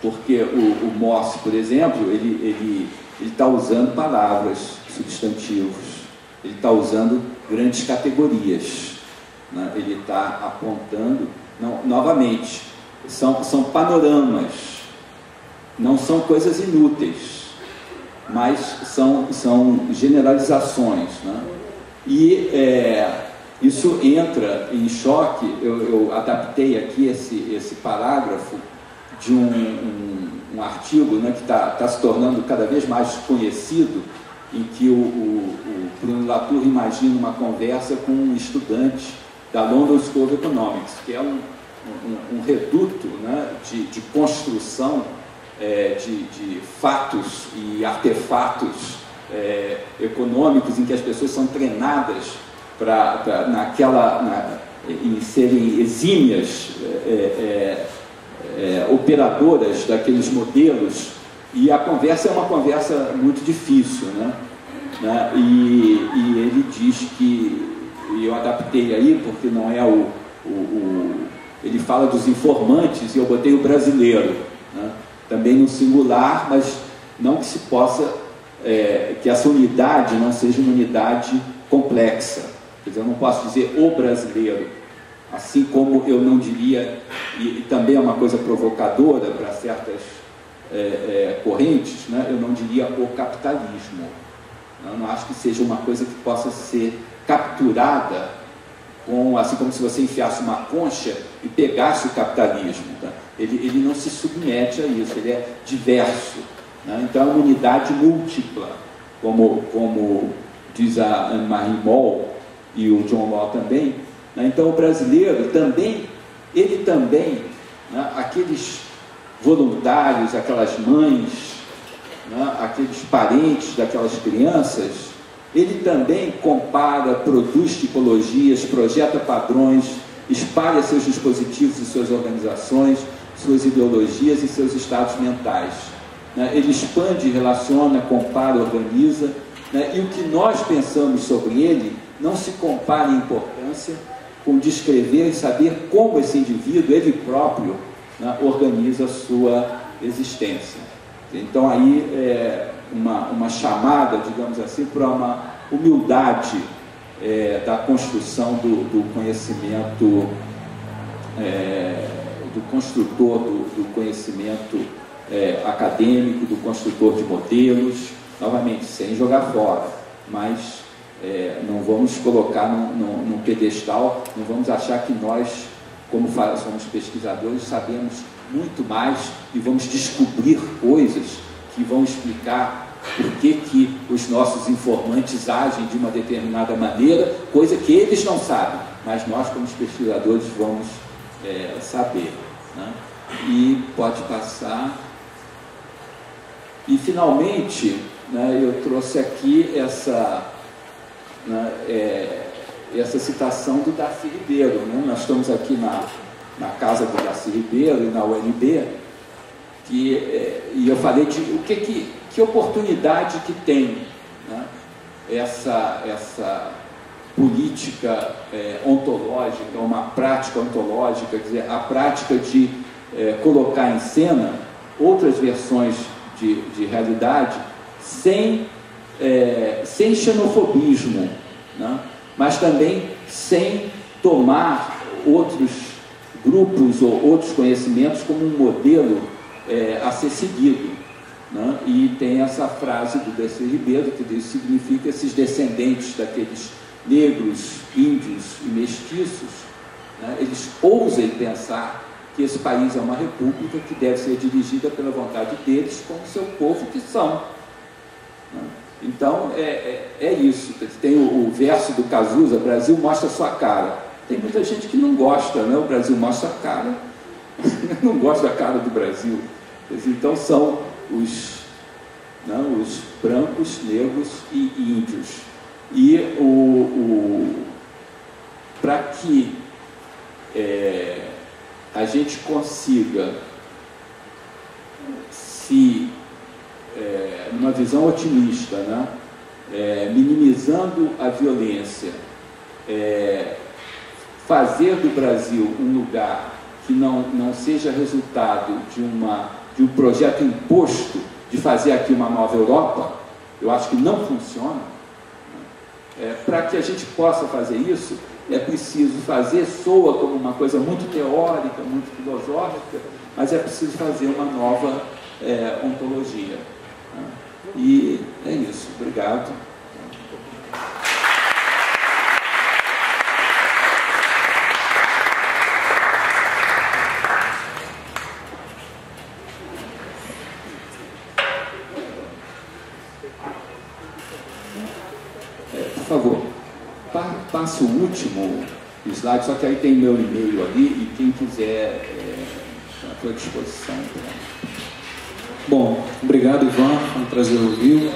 Porque o Morse, por exemplo, ele está usando palavras, substantivos, ele está usando grandes categorias, né? Ele está apontando, novamente, são panoramas, não são coisas inúteis, mas são generalizações, né? E isso entra em choque. Eu adaptei aqui esse parágrafo de um artigo, né, que está se tornando cada vez mais conhecido, em que o Bruno Latour imagina uma conversa com um estudante da London School of Economics, que é um reduto, né, de construção de fatos e artefatos econômicos em que as pessoas são treinadas em serem exímias operadoras daqueles modelos, e a conversa é uma conversa muito difícil, né? E ele diz que, e eu adaptei aí porque não é ele fala dos informantes e eu botei o brasileiro, né? Também no singular, mas não que se possa, que essa unidade não seja uma unidade complexa. Quer dizer, eu não posso dizer o brasileiro, assim como eu não diria, e também é uma coisa provocadora para certas correntes, né? Eu não diria o capitalismo. Eu não acho que seja uma coisa que possa ser capturada, assim como se você enfiasse uma concha e pegasse o capitalismo. Tá? Ele não se submete a isso, ele é diverso. Né? Então é uma unidade múltipla, como diz a Anne-Marie Moll e o John Law também. Né? Então o brasileiro também, né? Aqueles voluntários, aquelas mães, né? Aqueles parentes daquelas crianças, ele também compara, produz tipologias, projeta padrões, espalha seus dispositivos e suas organizações, suas ideologias e seus estados mentais. Né? Ele expande, relaciona, compara, organiza, né? E o que nós pensamos sobre ele não se compara em importância com descrever e saber como esse indivíduo, ele próprio, né? Organiza a sua existência. Então aí é uma chamada, digamos assim, para uma humildade da construção do conhecimento, do construtor do conhecimento acadêmico, do construtor de modelos, novamente, sem jogar fora, mas não vamos colocar num pedestal, não vamos achar que nós, como somos pesquisadores, sabemos muito mais e vamos descobrir coisas que vão explicar por que os nossos informantes agem de uma determinada maneira, coisa que eles não sabem, mas nós, como pesquisadores, vamos saber. Né? E pode passar. E, finalmente, né, eu trouxe aqui essa citação do Darcy Ribeiro. Né? Nós estamos aqui na casa do Darcy Ribeiro e na UNB, e eu falei de que oportunidade que tem, né, essa política ontológica, uma prática ontológica, quer dizer, a prática de colocar em cena outras versões de realidade sem xenofobismo, né, mas também sem tomar outros grupos ou outros conhecimentos como um modelo a ser seguido. Né? E tem essa frase do Darcy Ribeiro, que significa esses descendentes daqueles negros, índios e mestiços, né? Eles ousem pensar que esse país é uma república que deve ser dirigida pela vontade deles como seu povo que são. Né? Então, é isso. Tem o verso do Cazuza, Brasil mostra sua cara. Tem muita gente que não gosta, né? O Brasil mostra a cara, não gosta da cara do Brasil. Então, são os brancos, negros e índios. E para que a gente consiga numa visão otimista, né, minimizando a violência, fazer do Brasil um lugar que não seja resultado de um projeto imposto de fazer aqui uma nova Europa, eu acho que não funciona. Para que a gente possa fazer isso, é preciso soa como uma coisa muito teórica, muito filosófica, mas é preciso fazer uma nova ontologia. E é isso. Obrigado. Por favor, passa o último slide, só que aí tem meu e-mail ali, e quem quiser, à sua disposição. Bom, obrigado, Ivan, foi um prazer ouvi-lo.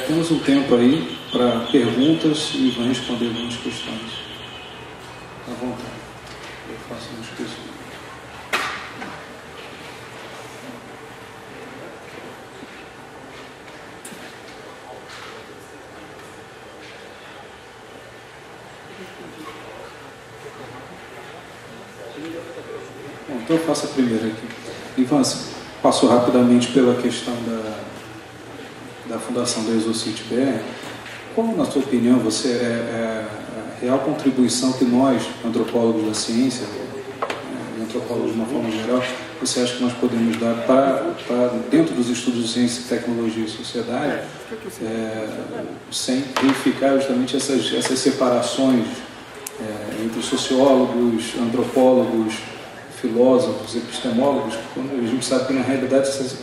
Temos um tempo aí para perguntas e Ivan responder algumas questões. À vontade. Eu faço umas questões. Bom, então eu faço a primeira aqui. Ivan, passou rapidamente pela questão da fundação da Exocit BR. Qual, na sua opinião, a real contribuição que nós, antropólogos da ciência, antropólogos de uma forma geral, você acha que nós podemos dar para dentro dos estudos de ciência, tecnologia e sociedade, sem verificar justamente essas separações entre sociólogos, antropólogos, filósofos, epistemólogos, quando a gente sabe que na realidade essas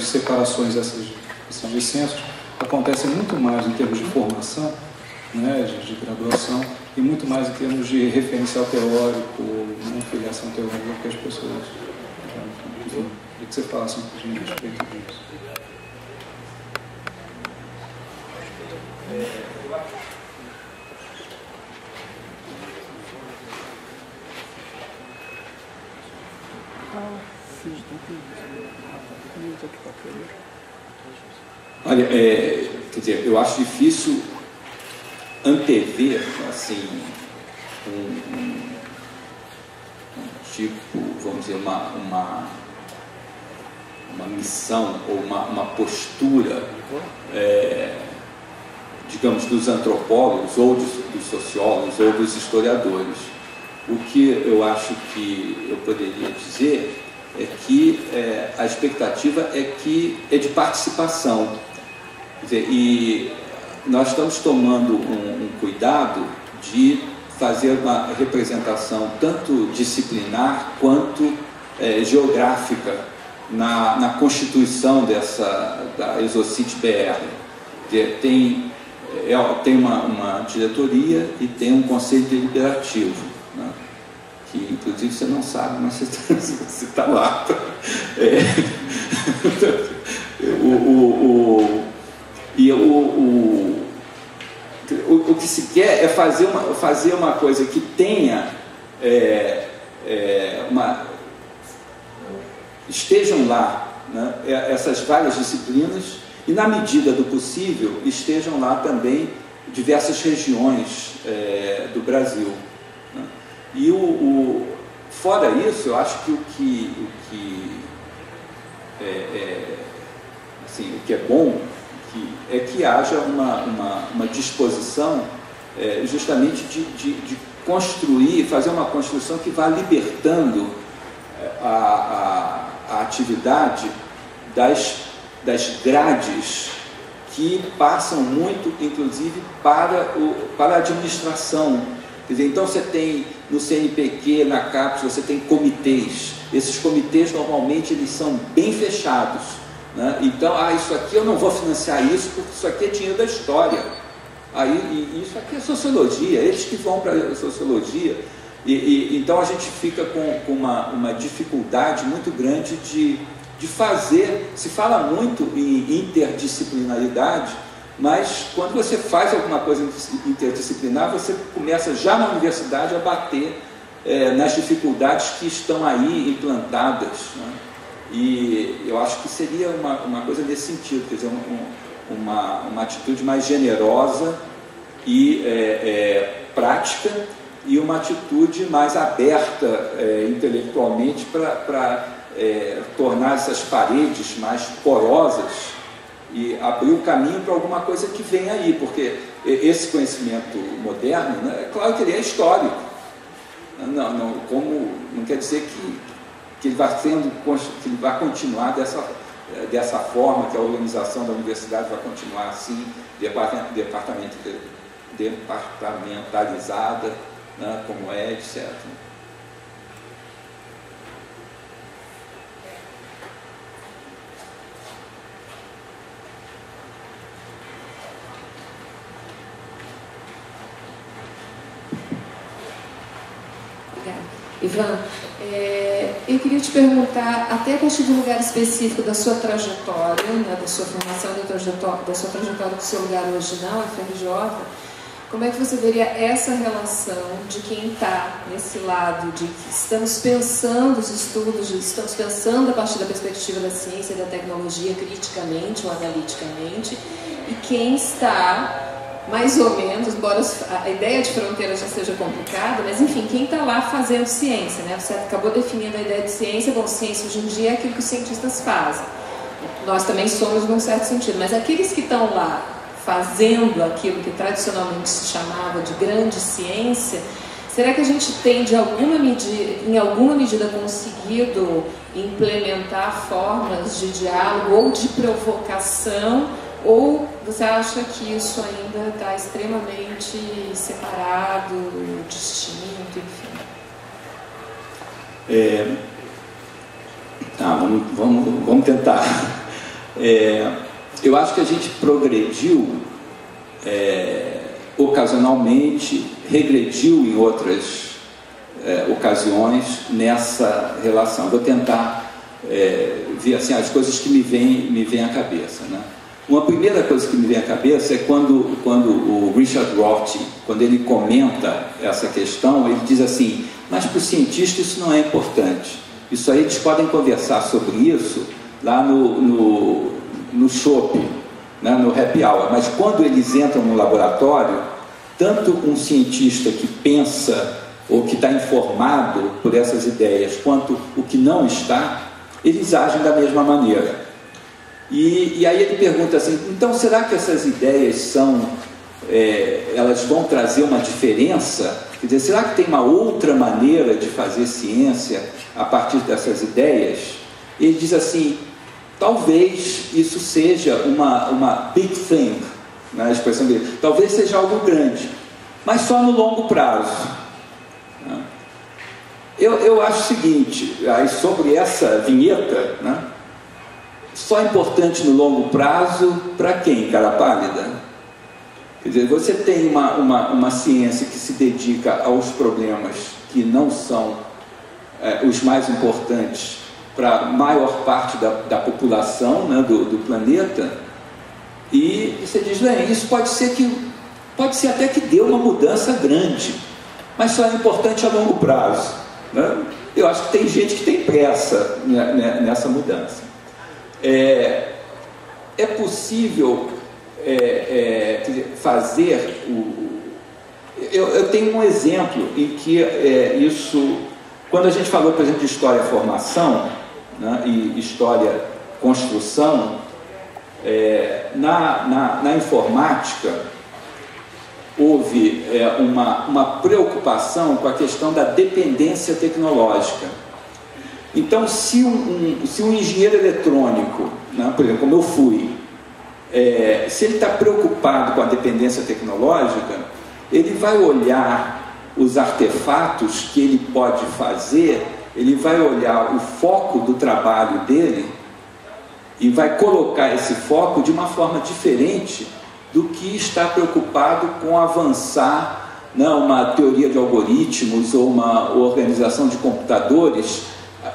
separações, esses dissensos acontecem muito mais em termos de formação, né, de graduação, e muito mais em termos de referencial teórico, não filiação teórica que as pessoas. Então, queria que você falasse um pouquinho a respeito disso. Olha, quer dizer, eu acho difícil antever, assim, tipo, vamos dizer, uma missão ou uma postura, digamos, dos antropólogos ou dos sociólogos ou dos historiadores. O que eu acho que eu poderia dizer é que a expectativa é de participação. Quer dizer, e nós estamos tomando um cuidado de fazer uma representação tanto disciplinar quanto geográfica na constituição da Exocit BR. Tem uma diretoria e tem um conselho deliberativo, né? Que inclusive você não sabe, mas você está lá. O que se quer é fazer uma coisa que tenha estejam lá, né, essas várias disciplinas, e na medida do possível estejam lá também diversas regiões do Brasil, né? E fora isso, eu acho que o que é bom é que haja uma disposição justamente de construir, fazer uma construção que vá libertando a atividade das grades que passam muito, inclusive, para a administração. Quer dizer, então você tem no CNPq, na CAPES, você tem comitês. Esses comitês normalmente eles são bem fechados, né? Então, isso aqui eu não vou financiar isso porque isso aqui é dinheiro da história. Isso aqui é sociologia, eles que vão para a sociologia. Então a gente fica com uma dificuldade muito grande de fazer. Se fala muito em interdisciplinaridade, mas quando você faz alguma coisa interdisciplinar, você começa já na universidade a bater nas dificuldades que estão aí implantadas, né? E eu acho que seria uma coisa nesse sentido, quer dizer, uma atitude mais generosa e prática, e uma atitude mais aberta intelectualmente para tornar essas paredes mais porosas e abrir o caminho para alguma coisa que vem aí, porque esse conhecimento moderno, né, é claro que ele é histórico, não quer dizer que ele vai continuar dessa forma, que a organização da universidade vai continuar assim, departamentalizada, né, como é, etc. Obrigada. Ivan, eu queria te perguntar, até a partir de um lugar específico da sua trajetória, né, da sua formação, da sua trajetória do seu lugar hoje na UFRJ, como é que você veria essa relação de quem está nesse lado, de que estamos pensando os estudos, estamos pensando a partir da perspectiva da ciência e da tecnologia criticamente ou analiticamente, e quem está mais ou menos, embora a ideia de fronteira já seja complicada, mas enfim, quem está lá fazendo ciência, né? Você acabou definindo a ideia de ciência. Bom, ciência hoje em dia é aquilo que os cientistas fazem. Nós também somos num certo sentido, mas aqueles que estão lá fazendo aquilo que tradicionalmente se chamava de grande ciência, será que a gente tem, em alguma medida, conseguido implementar formas de diálogo ou de provocação? Ou você acha que isso ainda está extremamente separado, distinto, enfim? Vamos tentar. Eu acho que a gente progrediu ocasionalmente, regrediu em outras ocasiões nessa relação. Vou tentar ver assim, as coisas que me vêm à cabeça, né? Uma primeira coisa que me vem à cabeça é quando o Richard Rorty, quando ele comenta essa questão, ele diz assim: mas para o cientista isso não é importante. Isso aí eles podem conversar sobre isso lá no shopping, né, no happy hour. Mas quando eles entram no laboratório, tanto um cientista que pensa ou que está informado por essas ideias, quanto o que não está, eles agem da mesma maneira. E aí ele pergunta assim: então será que essas ideias elas vão trazer uma diferença? Quer dizer, será que tem uma outra maneira de fazer ciência a partir dessas ideias? Ele diz assim: talvez isso seja uma big thing, né, a expressão dele, talvez seja algo grande, mas só no longo prazo. Eu acho o seguinte, aí sobre essa vinheta, né, só importante no longo prazo para quem, cara pálida? Quer dizer, você tem uma ciência que se dedica aos problemas que não são os mais importantes para a maior parte da população, né, do planeta, e você diz: bem, isso pode ser até que dê uma mudança grande, mas só é importante a longo prazo, né? Eu acho que tem gente que tem pressa nessa mudança. É possível fazer eu tenho um exemplo em que isso, quando a gente falou, por exemplo, de história-formação, né, e história-construção, na informática houve uma preocupação com a questão da dependência tecnológica. Então, se um engenheiro eletrônico, né, por exemplo, como eu fui, se ele está preocupado com a dependência tecnológica, ele vai olhar os artefatos que ele pode fazer, ele vai olhar o foco do trabalho dele e vai colocar esse foco de uma forma diferente do que está preocupado com avançar, né, uma teoria de algoritmos ou uma organização de computadores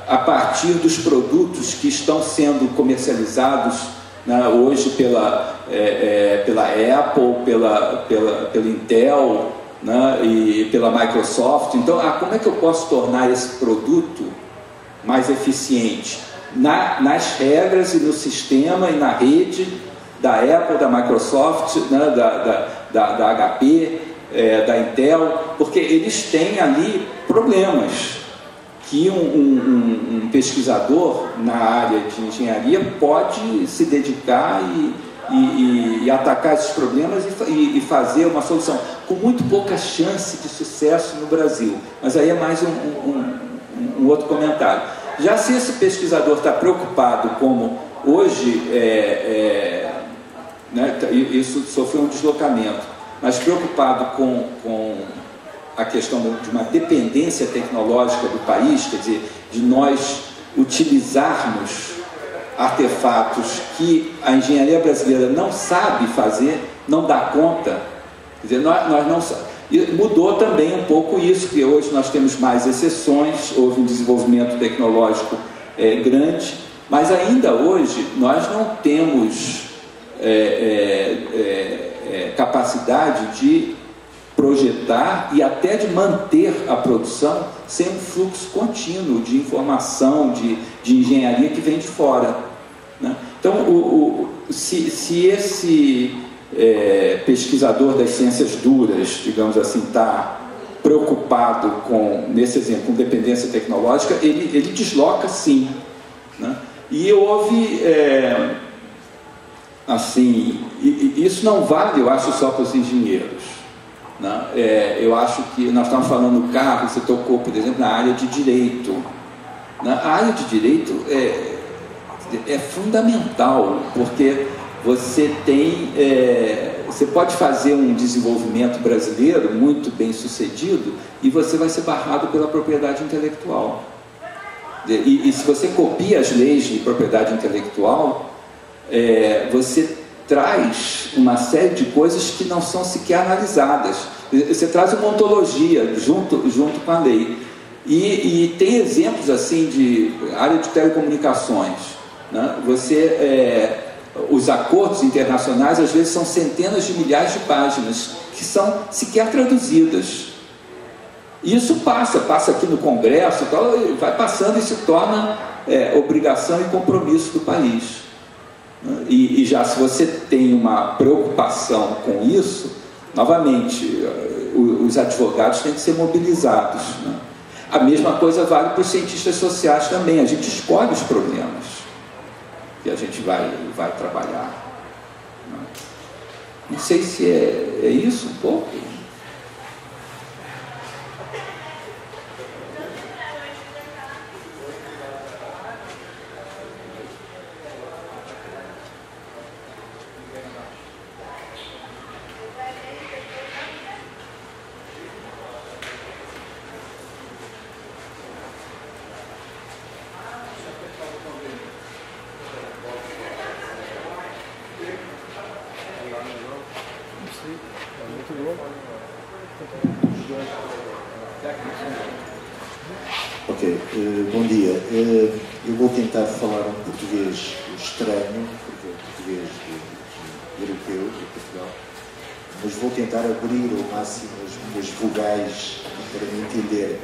a partir dos produtos que estão sendo comercializados, né, hoje pela Apple, pela Intel, né, e pela Microsoft. Então, como é que eu posso tornar esse produto mais eficiente? Nas regras e no sistema e na rede da Apple, da Microsoft, né, da HP, da Intel, porque eles têm ali problemas que um pesquisador na área de engenharia pode se dedicar e atacar esses problemas e fazer uma solução com muito pouca chance de sucesso no Brasil. Mas aí é mais um outro comentário. Já se esse pesquisador está preocupado, como hoje, né, isso sofreu um deslocamento, mas preocupado com a questão de uma dependência tecnológica do país, quer dizer, de nós utilizarmos artefatos que a engenharia brasileira não sabe fazer, não dá conta. Quer dizer, nós não E mudou também um pouco isso, porque hoje nós temos mais exceções, houve um desenvolvimento tecnológico grande, mas ainda hoje nós não temos capacidade de projetar e até de manter a produção sem um fluxo contínuo de informação, de engenharia que vem de fora, né? Então, se esse pesquisador das ciências duras, digamos assim, está preocupado com, nesse exemplo, com dependência tecnológica, ele desloca sim, né? E houve, assim, isso não vale, eu acho, só para os engenheiros, né? Eu acho que nós estamos falando do carro, você tocou, por exemplo, na área de direito, né? A área de direito é fundamental, porque você você pode fazer um desenvolvimento brasileiro muito bem sucedido e você vai ser barrado pela propriedade intelectual. E se você copia as leis de propriedade intelectual, você traz uma série de coisas que não são sequer analisadas. Você traz uma ontologia junto com a lei. E tem exemplos assim de área de telecomunicações, né? Os acordos internacionais às vezes são centenas de milhares de páginas que são sequer traduzidas. E isso passa aqui no Congresso, vai passando e se torna obrigação e compromisso do país. E já se você tem uma preocupação com isso, novamente, os advogados têm que ser mobilizados, né? A mesma coisa vale para os cientistas sociais também. A gente escolhe os problemas que a gente vai trabalhar. Não sei se é isso um pouco. Ok, bom dia. Eu vou tentar falar um português estranho, porque é um português europeu, de Portugal, mas vou tentar abrir ao máximo as minhas vogais para me entender.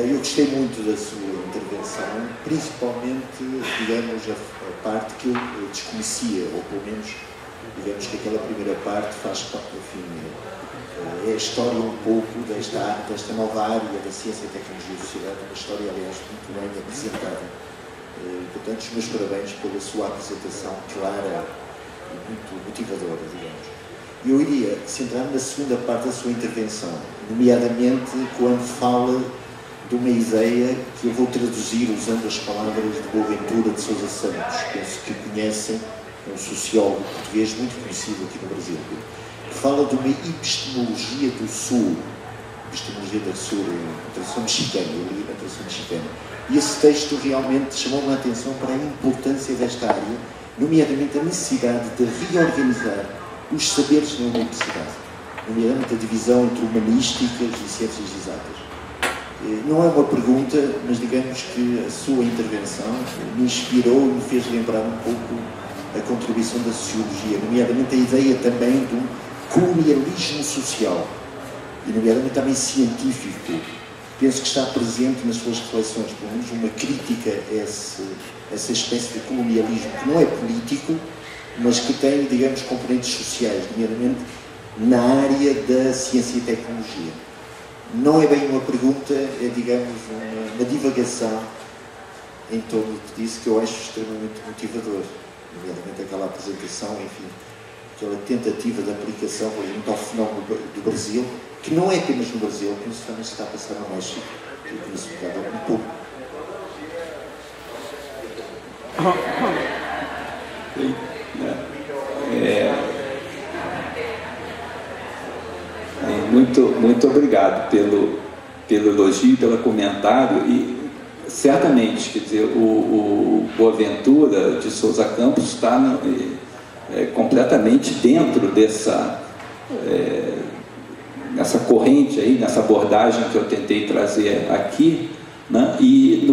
Eu gostei muito da sua intervenção, principalmente, digamos, a parte que eu desconhecia, ou pelo menos, digamos que aquela primeira parte faz parte, enfim, é a história um pouco desta nova área da ciência, tecnologia e sociedade, uma história, aliás, muito bem apresentada. Portanto, os meus parabéns pela sua apresentação clara e muito motivadora, digamos. Eu iria centrar-me na segunda parte da sua intervenção, nomeadamente quando fala de uma ideia que eu vou traduzir usando as palavras de Boaventura de Sousa Santos, penso que conhecem, é um sociólogo português muito conhecido aqui no Brasil, que fala de uma epistemologia do Sul, epistemologia do Sul, na tradução mexicana, eu li na tradução mexicana. E esse texto realmente chamou-me a atenção para a importância desta área, nomeadamente a necessidade de reorganizar os saberes na universidade, nomeadamente a divisão entre humanísticas e ciências exatas. Não é uma pergunta, mas digamos que a sua intervenção me inspirou e me fez lembrar um pouco a contribuição da sociologia, nomeadamente a ideia também de um colonialismo social, e nomeadamente também científico. Penso que está presente nas suas reflexões, pelo menos uma crítica a essa espécie de colonialismo, que não é político, mas que tem, digamos, componentes sociais, nomeadamente na área da ciência e tecnologia. Não é bem uma pergunta, é, digamos, uma divagação em torno do que disse, que eu acho extremamente motivador, nomeadamente aquela apresentação, enfim, aquela tentativa de aplicação, por exemplo, ao fenómeno do Brasil, que não é apenas no Brasil, penso que também se está a passar no México, e conheço um pouco. Muito obrigado pelo elogio, pelo comentário, e certamente, quer dizer, o Boaventura de Sousa Campos está nessa corrente aí, nessa abordagem que eu tentei trazer aqui, né? E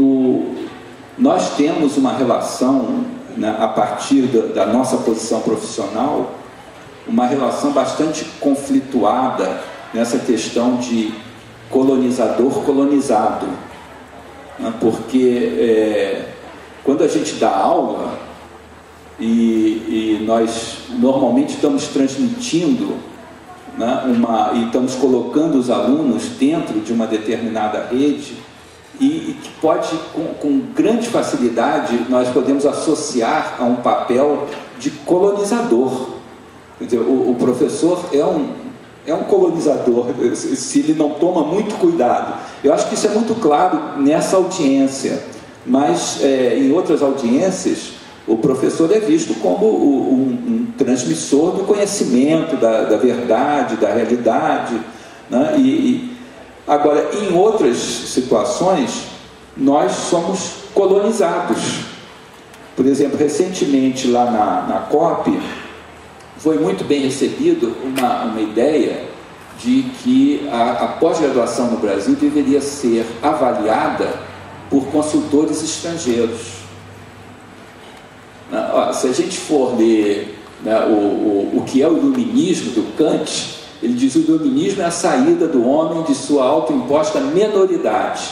nós temos uma relação, né, a partir da nossa posição profissional, uma relação bastante conflituada nessa questão de colonizador-colonizado, né? Porque quando a gente dá aula e nós normalmente estamos transmitindo, né, e estamos colocando os alunos dentro de uma determinada rede e que pode, com grande facilidade, nós podemos associar a um papel de colonizador. Quer dizer, o professor é um colonizador, se ele não toma muito cuidado. Eu acho que isso é muito claro nessa audiência, mas em outras audiências o professor é visto como um transmissor do conhecimento, da verdade, da realidade, né? Agora, em outras situações, nós somos colonizados. Por exemplo, recentemente lá na COP, foi muito bem recebido uma ideia de que a pós-graduação no Brasil deveria ser avaliada por consultores estrangeiros. Se a gente for ler, né, o que é o iluminismo do Kant, ele diz que o iluminismo é a saída do homem de sua autoimposta menoridade,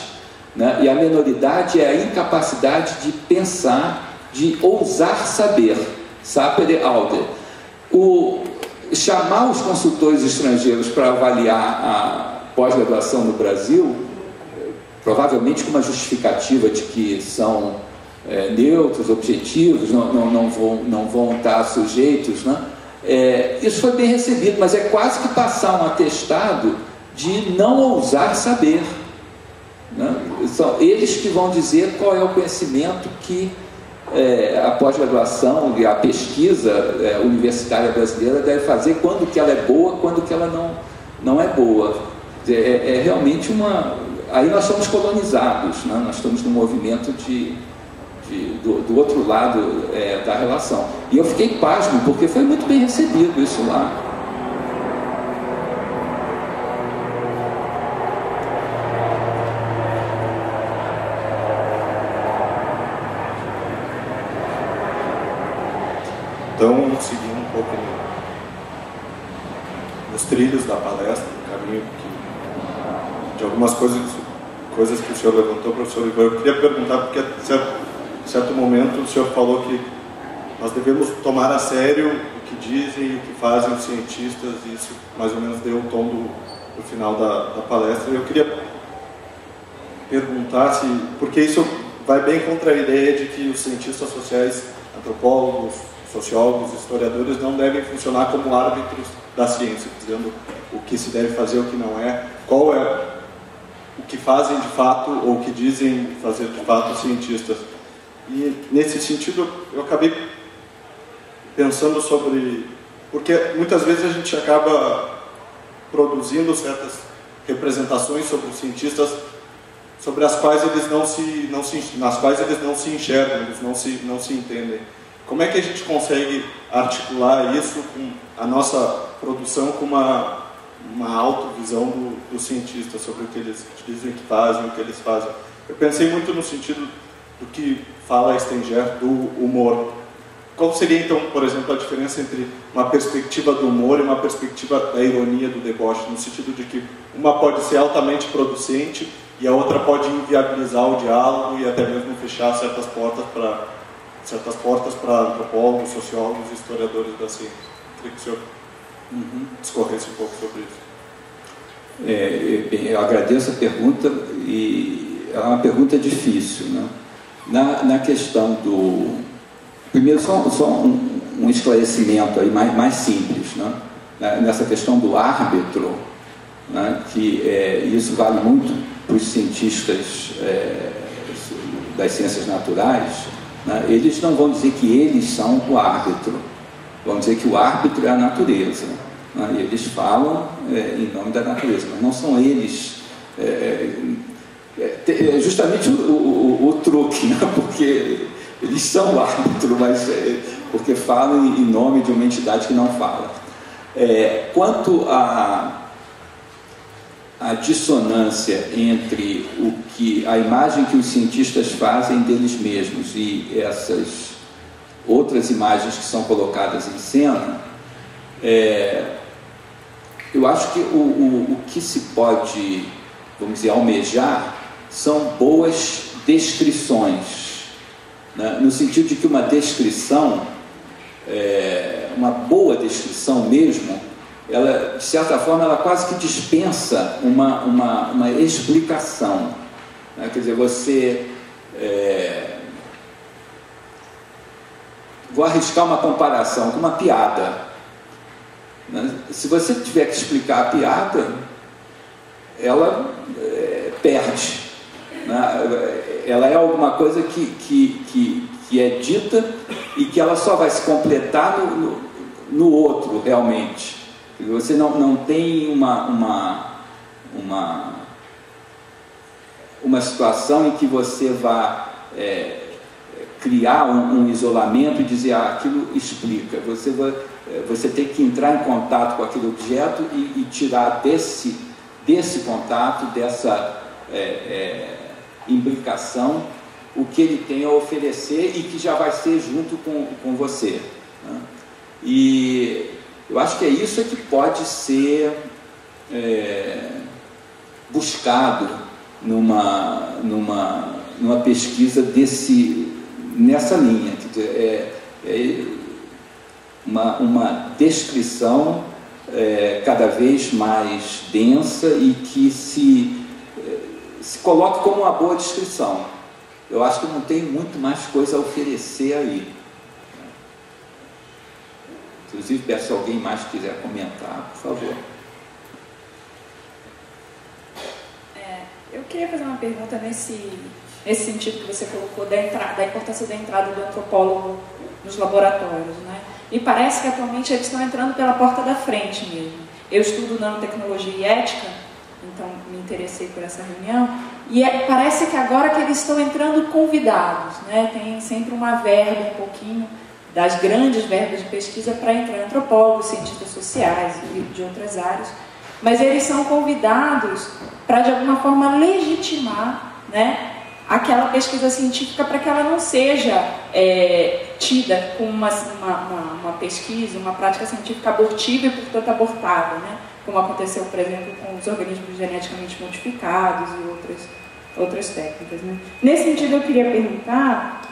né? E a menoridade é a incapacidade de pensar, de ousar saber, sapere aude. Chamar os consultores estrangeiros para avaliar a pós-graduação no Brasil, provavelmente com uma justificativa de que são neutros, objetivos, não vão estar sujeitos, né? Isso foi bem recebido, mas é quase que passar um atestado de não ousar saber, né? São eles que vão dizer qual é o conhecimento que a pós-graduação e a pesquisa universitária brasileira deve fazer, quando que ela é boa, quando que ela não é boa. Realmente aí nós somos colonizados, né? Nós estamos no movimento do outro lado da relação. E eu fiquei pasmo, porque foi muito bem recebido isso lá. Então, seguindo um pouco nos trilhos da palestra, no caminho de algumas coisas que o senhor levantou, professor Ivan, eu queria perguntar, porque em certo momento o senhor falou que nós devemos tomar a sério o que dizem e o que fazem os cientistas, e isso mais ou menos deu o tom do final da palestra. Eu queria perguntar porque isso vai bem contra a ideia de que os cientistas sociais, antropólogos, sociólogos, historiadores, não devem funcionar como árbitros da ciência, dizendo o que se deve fazer, o que não é, qual é o que fazem de fato ou o que dizem fazer de fato os cientistas. E nesse sentido eu acabei pensando sobre, porque muitas vezes a gente acaba produzindo certas representações sobre os cientistas sobre as quais eles nas quais eles não se enxergam, eles não se entendem. Como é que a gente consegue articular isso com a nossa produção, com uma autovisão do cientista sobre o que eles dizem que fazem, o que eles fazem? Eu pensei muito no sentido do que fala Stenger do humor. Qual seria, então, por exemplo, a diferença entre uma perspectiva do humor e uma perspectiva da ironia, do deboche, no sentido de que uma pode ser altamente producente e a outra pode inviabilizar o diálogo e até mesmo fechar certas portas para antropólogos, sociólogos e historiadores da ciência? Queria que o senhor discorresse um pouco sobre isso. Eu agradeço a pergunta, e é uma pergunta difícil, né? Na questão do... Primeiro, só um esclarecimento aí mais simples, né? Nessa questão do árbitro, né? Que isso vale muito para os cientistas das ciências naturais, né? Eles não vão dizer que eles são o árbitro, vão dizer que o árbitro é a natureza, né? E eles falam em nome da natureza, mas não são eles... justamente o truque, né? Porque eles são o árbitro, mas porque falam em nome de uma entidade que não fala. Quanto a dissonância entre a imagem que os cientistas fazem deles mesmos e essas outras imagens que são colocadas em cena, eu acho que o que se pode, vamos dizer, almejar são boas descrições, né? No sentido de que uma descrição, uma boa descrição mesmo, ela, de certa forma, ela quase que dispensa uma explicação, né? Quer dizer, você... vou arriscar uma comparação com uma piada, né? Se você tiver que explicar a piada, ela perde, né? Ela é alguma coisa que é dita e que ela só vai se completar no outro, realmente. Você não tem uma situação em que você vá criar um isolamento e dizer, aquilo explica. Você tem que entrar em contato com aquele objeto e tirar desse contato, dessa imbricação, o que ele tem a oferecer e que já vai ser junto com você, né? E eu acho que é isso que pode ser buscado numa pesquisa nessa linha, quer dizer, uma descrição cada vez mais densa e que se coloque como uma boa descrição. Eu acho que não tem muito mais coisa a oferecer aí. Inclusive, peço se alguém mais quiser comentar, por favor. Eu queria fazer uma pergunta nesse sentido que você colocou da importância da entrada do antropólogo nos laboratórios, né? E parece que atualmente eles estão entrando pela porta da frente mesmo. Eu estudo nanotecnologia e ética, então me interessei por essa reunião, e parece que agora que eles estão entrando convidados, né? Tem sempre uma verba, um pouquinho das grandes verbas de pesquisa para entrar antropólogos, cientistas sociais e de outras áreas, mas eles são convidados para, de alguma forma, legitimar, né, aquela pesquisa científica para que ela não seja tida como uma pesquisa, uma prática científica abortiva e, portanto, abortada, né? Como aconteceu, por exemplo, com os organismos geneticamente modificados e outras técnicas, né? Nesse sentido, eu queria perguntar,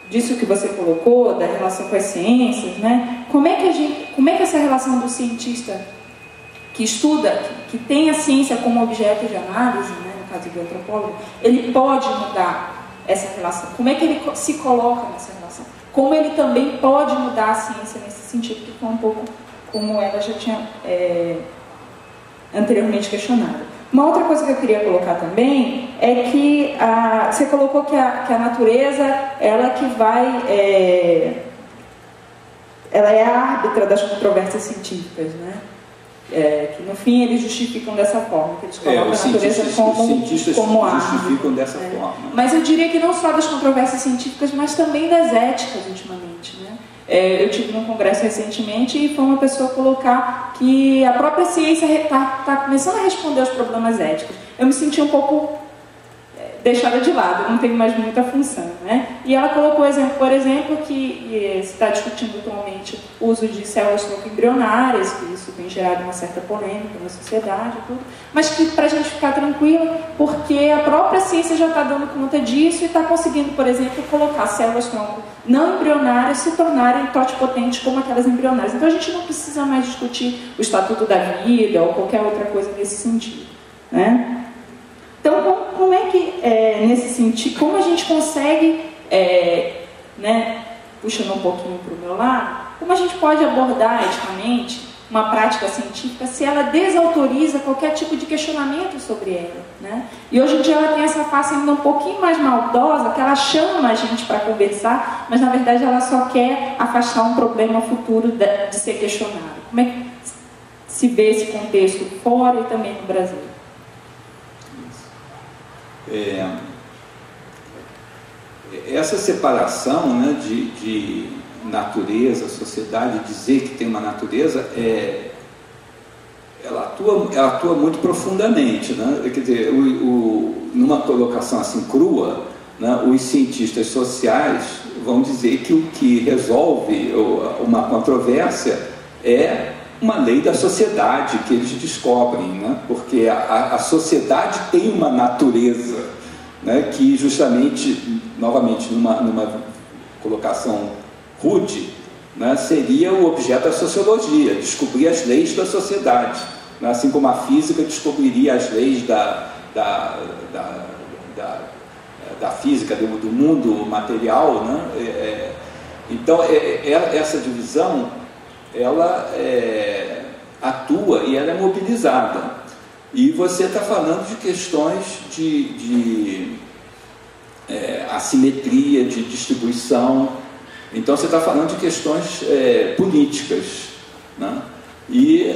disso que você colocou, da relação com as ciências, né? Como é que essa relação do cientista que estuda, que tem a ciência como objeto de análise, né, no caso do antropólogo, ele pode mudar essa relação? Como é que ele se coloca nessa relação? Como ele também pode mudar a ciência nesse sentido, que foi um pouco como ela já tinha anteriormente questionado. Uma outra coisa que eu queria colocar também é que você colocou que a natureza, ela que vai... ela é a árbitra das controvérsias científicas, né? Que no fim eles justificam dessa forma, que eles colocam a natureza como árbitra. Justificam dessa forma. Mas eu diria que não só das controvérsias científicas, mas também das éticas ultimamente, né? Eu tive num congresso recentemente e foi uma pessoa colocar que a própria ciência está começando a responder aos problemas éticos. Eu me senti um pouco deixada de lado, não tenho mais muita função, né? E ela colocou, por exemplo, que se está discutindo atualmente o uso de células tronco embrionárias, que isso tem gerado uma certa polêmica na sociedade e tudo, mas que, para a gente ficar tranquila, porque a própria ciência já está dando conta disso e está conseguindo, por exemplo, colocar células tronco não embrionárias se tornarem totipotentes como aquelas embrionárias. Então a gente não precisa mais discutir o estatuto da vida ou qualquer outra coisa nesse sentido, né? Então, como é que, nesse sentido, como a gente consegue, né, puxando um pouquinho para o meu lado, como a gente pode abordar eticamente uma prática científica se ela desautoriza qualquer tipo de questionamento sobre ela, né? E hoje em dia ela tem essa face ainda um pouquinho mais maldosa, que ela chama a gente para conversar, mas na verdade ela só quer afastar um problema futuro de ser questionado. Como é que se vê esse contexto fora e também no Brasil? Essa separação, né, de natureza, sociedade, dizer que tem uma natureza, ela atua muito profundamente, né? Quer dizer, numa colocação assim crua, né, os cientistas sociais vão dizer que o que resolve uma controvérsia é uma lei da sociedade que eles descobrem, né? Porque a sociedade tem uma natureza, né, que justamente, novamente, numa colocação rude, né, seria o objeto da sociologia, descobrir as leis da sociedade, né? Assim como a física descobriria as leis da física, do mundo material, né? Então, essa divisão, ela atua e ela é mobilizada. E você está falando de questões de assimetria, de distribuição. Então, você está falando de questões políticas, né? E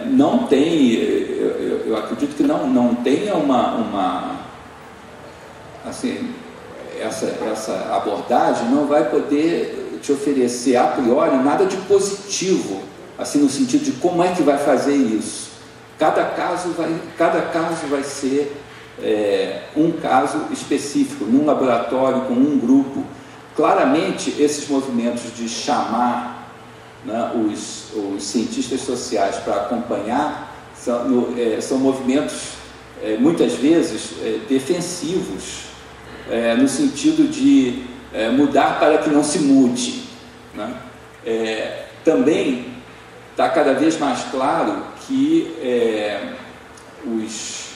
não tem, eu acredito que não tenha assim, essa abordagem não vai poder te oferecer a priori nada de positivo, assim, no sentido de como é que vai fazer isso. Cada caso vai ser um caso específico, num laboratório, com um grupo. Claramente, esses movimentos de chamar, né, os cientistas sociais para acompanhar são movimentos, muitas vezes, defensivos, no sentido de mudar para que não se mude, né? Também está cada vez mais claro que os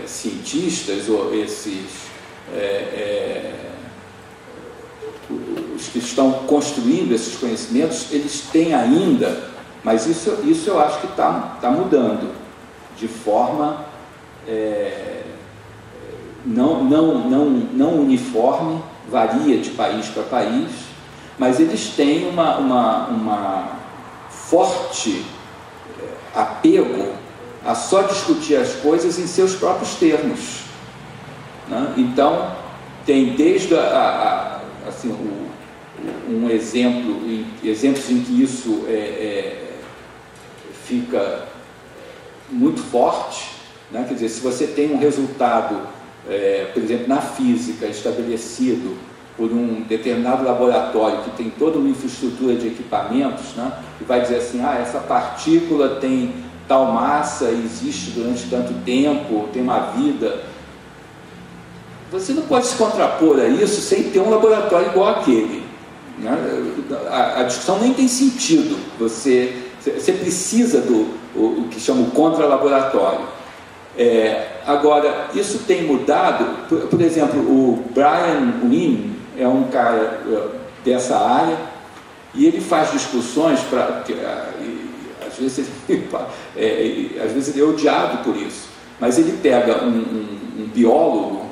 cientistas, ou os que estão construindo esses conhecimentos, eles têm ainda, mas isso eu acho que está mudando de forma não uniforme, varia de país para país, mas eles têm uma forte apego a só discutir as coisas em seus próprios termos, né? Então, tem desde assim, exemplos em que isso fica muito forte, né? Quer dizer, se você tem um resultado, por exemplo, na física, estabelecido por um determinado laboratório que tem toda uma infraestrutura de equipamentos, né? E vai dizer assim, essa partícula tem tal massa, existe durante tanto tempo, tem uma vida. Você não pode se contrapor a isso sem ter um laboratório igual aquele, né? A discussão nem tem sentido. Você precisa do que chama o contra-laboratório. Agora, isso tem mudado. Por exemplo, o Brian Wynne é um cara dessa área e ele faz discussões às vezes ele é odiado por isso, mas ele pega um biólogo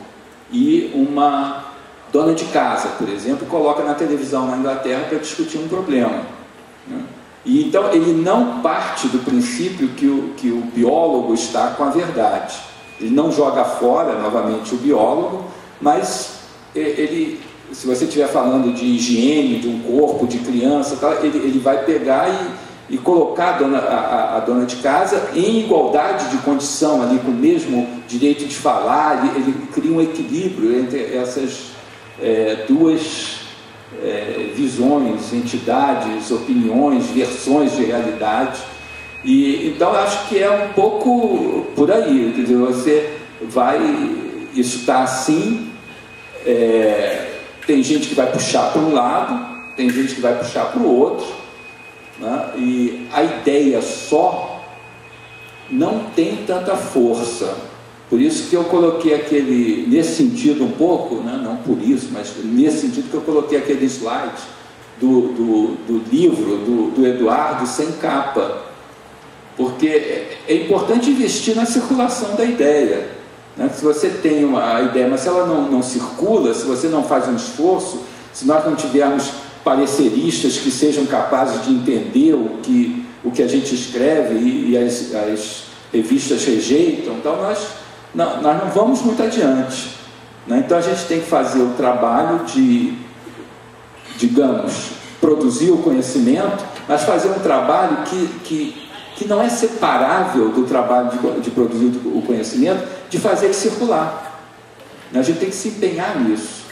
e uma dona de casa, por exemplo, e coloca na televisão na Inglaterra para discutir um problema, né? E então ele não parte do princípio que o biólogo está com a verdade. Ele não joga fora novamente o biólogo, mas se você estiver falando de higiene de um corpo, de criança, ele vai pegar e colocar a dona de casa em igualdade de condição, ali, com o mesmo direito de falar. Ele cria um equilíbrio entre essas duas visões, entidades, opiniões, versões de realidade. E então eu acho que é um pouco por aí, quer dizer, isso está assim, tem gente que vai puxar para um lado, tem gente que vai puxar para o outro, né? E a ideia só não tem tanta força. Por isso que eu coloquei nesse sentido um pouco, né? Não por isso, mas nesse sentido que eu coloquei aquele slide do livro do Eduardo sem capa, porque é importante investir na circulação da ideia, né? Se você tem uma ideia, mas se ela não circula, se você não faz um esforço, se nós não tivermos pareceristas que sejam capazes de entender o que a gente escreve e as revistas rejeitam, então nós não vamos muito adiante, né? Então a gente tem que fazer o trabalho de, digamos, produzir o conhecimento, mas fazer um trabalho que que não é separável do trabalho de produzir o conhecimento, de fazer ele circular. A gente tem que se empenhar nisso.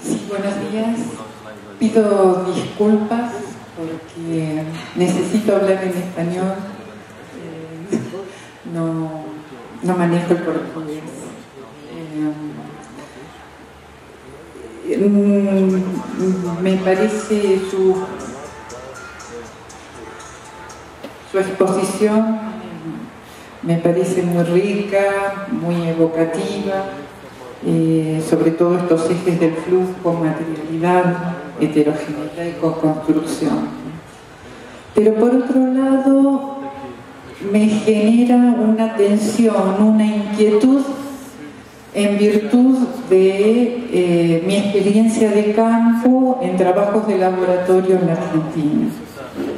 Sí, buenos días. Pido disculpas porque necesito hablar en español. No manejo el portugués. Me parece su exposición me parece muy rica, muy evocativa, sobre todo estos ejes del flujo, materialidad, heterogeneidad y co-construcción. Pero por otro lado, me genera una tensión, una inquietud en virtud de mi experiencia de campo en trabajos de laboratorio en la Argentina,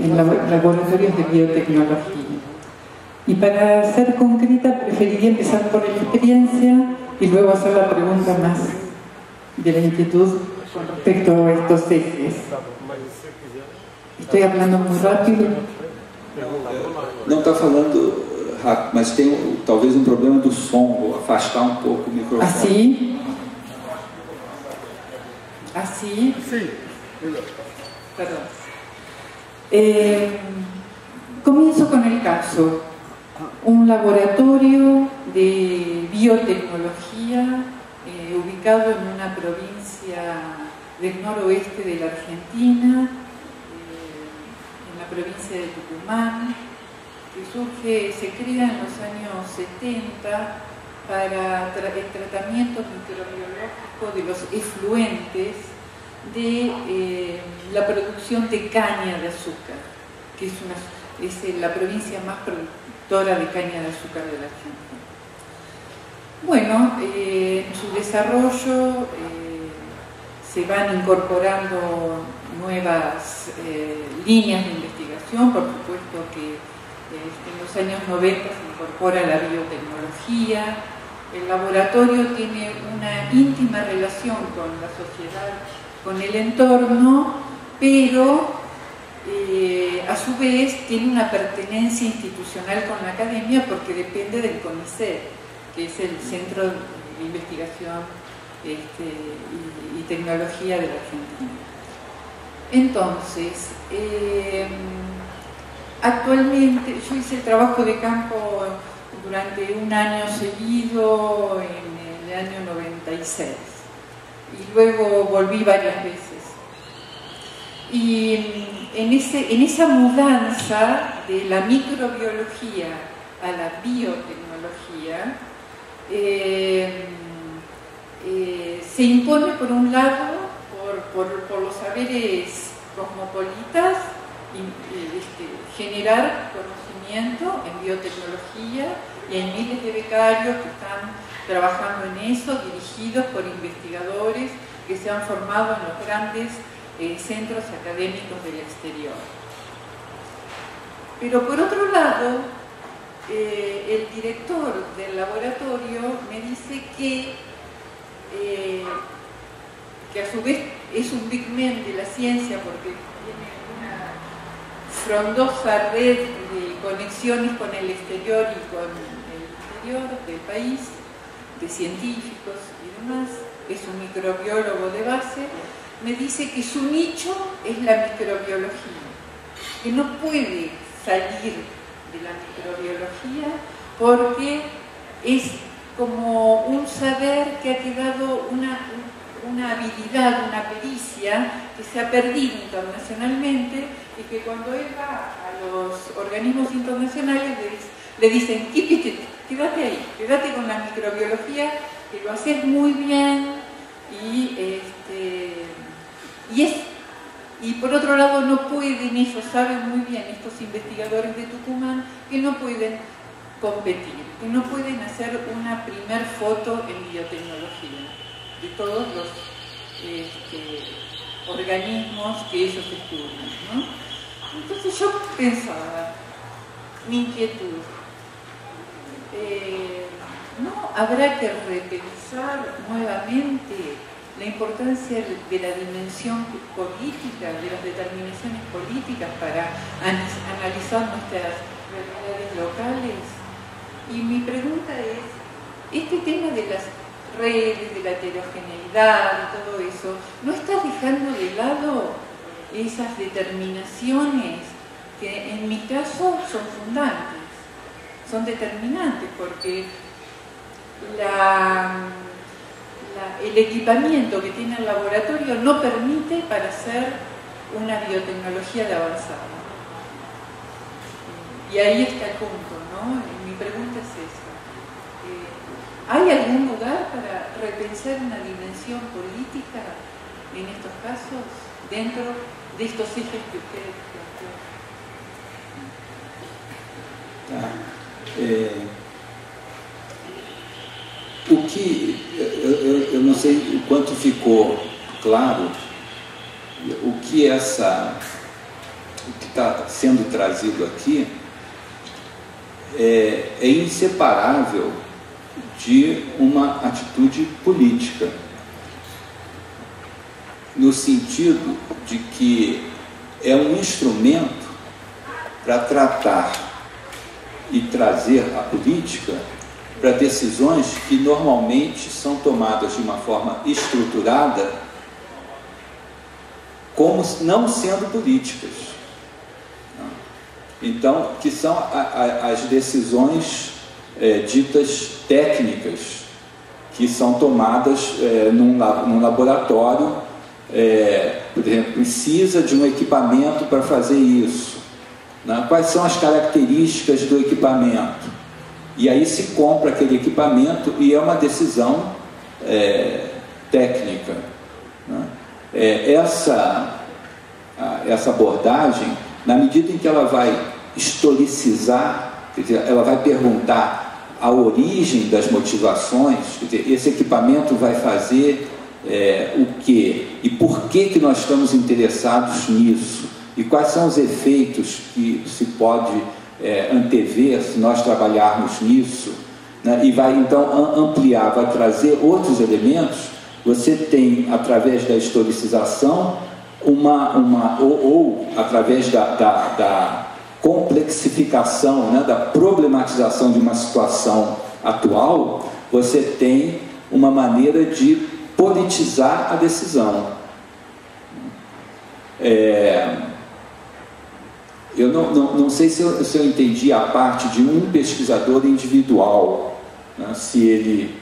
en laboratorios de biotecnología. Y para ser concreta, preferiría empezar por la experiencia y luego hacer la pregunta más de la inquietud con respecto a estos ejes. Estoy hablando muy rápido. Não está falando rápido, mas tem talvez um problema do som, vou afastar pouco o microfone. Así. Así. Sí. Perdón. Comienzo con el caso. Un laboratorio de biotecnología ubicado en una provincia del noroeste de la Argentina, en la provincia de Tucumán, que se crea en los años 70 para el tratamiento microbiológico de los efluentes de la producción de caña de azúcar, que es la provincia más productora de caña de azúcar de la Argentina. Bueno, en su desarrollo se van incorporando nuevas líneas de investigación, por supuesto que en los años 90 se incorpora la biotecnología. El laboratorio tiene una íntima relación con la sociedad, con el entorno, pero a su vez tiene una pertenencia institucional con la academia porque depende del CONICET, que es el Centro de Investigación y Tecnología de la Argentina. Entonces, actualmente yo hice el trabajo de campo durante un año seguido en el año 96 y luego volví varias veces. Y en esa mudanza de la microbiología a la biotecnología se impone por un lado por los saberes cosmopolitas generar conocimiento en biotecnología, y hay miles de becarios que están trabajando en eso, dirigidos por investigadores que se han formado en los grandes centros académicos del exterior. Pero por otro lado, el director del laboratorio me dice que a su vez es un big man de la ciencia porque tiene una frondosa red de conexiones con el exterior y con el interior del país, de científicos y demás, es un microbiólogo de base. Me dice que su nicho es la microbiología, que no puede salir de la microbiología porque es como un saber que ha quedado una habilidad, una pericia que se ha perdido internacionalmente y que cuando él va a los organismos internacionales le dicen, quédate ahí, quédate con la microbiología, que lo haces muy bien y por otro lado no pueden, ellos saben muy bien, estos investigadores de Tucumán, que no pueden competir, que no pueden hacer una primer foto en biotecnología de todos los organismos que ellos estudian, ¿no? Entonces yo pensaba, mi inquietud, ¿no habrá que repensar nuevamente la importancia de la dimensión política, de las determinaciones políticas para analizar nuestras realidades locales? Y mi pregunta es, este tema de las redes, de la heterogeneidad y todo eso, ¿no estás dejando de lado esas determinaciones que en mi caso son fundantes, son determinantes, porque el equipamiento que tiene el laboratorio no permite para hacer una biotecnología de avanzada? Y ahí está el punto, ¿no? Mi pregunta es esa. ¿Hay algún lugar para repensar una dimensión política en estos casos, dentro de estos ejes que ustedes plantean? O que eu não sei o quanto ficou claro o que está sendo trazido aqui é inseparável de uma atitude política, no sentido de que é um instrumento para tratar e trazer a política para decisões que normalmente são tomadas de uma forma estruturada, como não sendo políticas. Então, que são as decisões ditas técnicas, que são tomadas num laboratório, por exemplo, precisa de um equipamento para fazer isso, né? Quais são as características do equipamento? E aí se compra aquele equipamento e é uma decisão técnica, né? Essa abordagem, na medida em que ela vai historicizar, quer dizer, ela vai perguntar a origem das motivações, quer dizer, esse equipamento vai fazer o quê? E por que nós estamos interessados nisso? E quais são os efeitos que se pode antever se nós trabalharmos nisso, né? E vai então ampliar, vai trazer outros elementos. Você tem, através da historicização, ou através da complexificação, né? Da problematização de uma situação atual, você tem uma maneira de politizar a decisão. Eu não sei se eu entendi a parte de um pesquisador individual, né? Se ele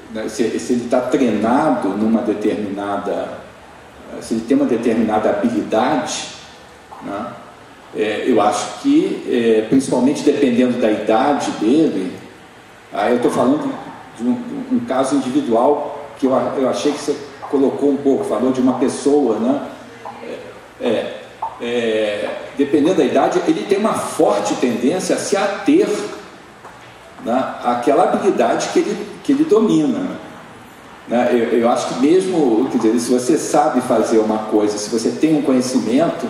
está treinado numa determinada, se ele tem uma determinada habilidade, né? Eu acho que, principalmente dependendo da idade dele, aí eu estou falando de um caso individual que eu achei que você colocou um pouco, falou de uma pessoa, né? Dependendo da idade, ele tem uma forte tendência a se ater, né, àquela habilidade que ele domina, né? Eu acho que mesmo, quer dizer, se você sabe fazer uma coisa, se você tem um conhecimento,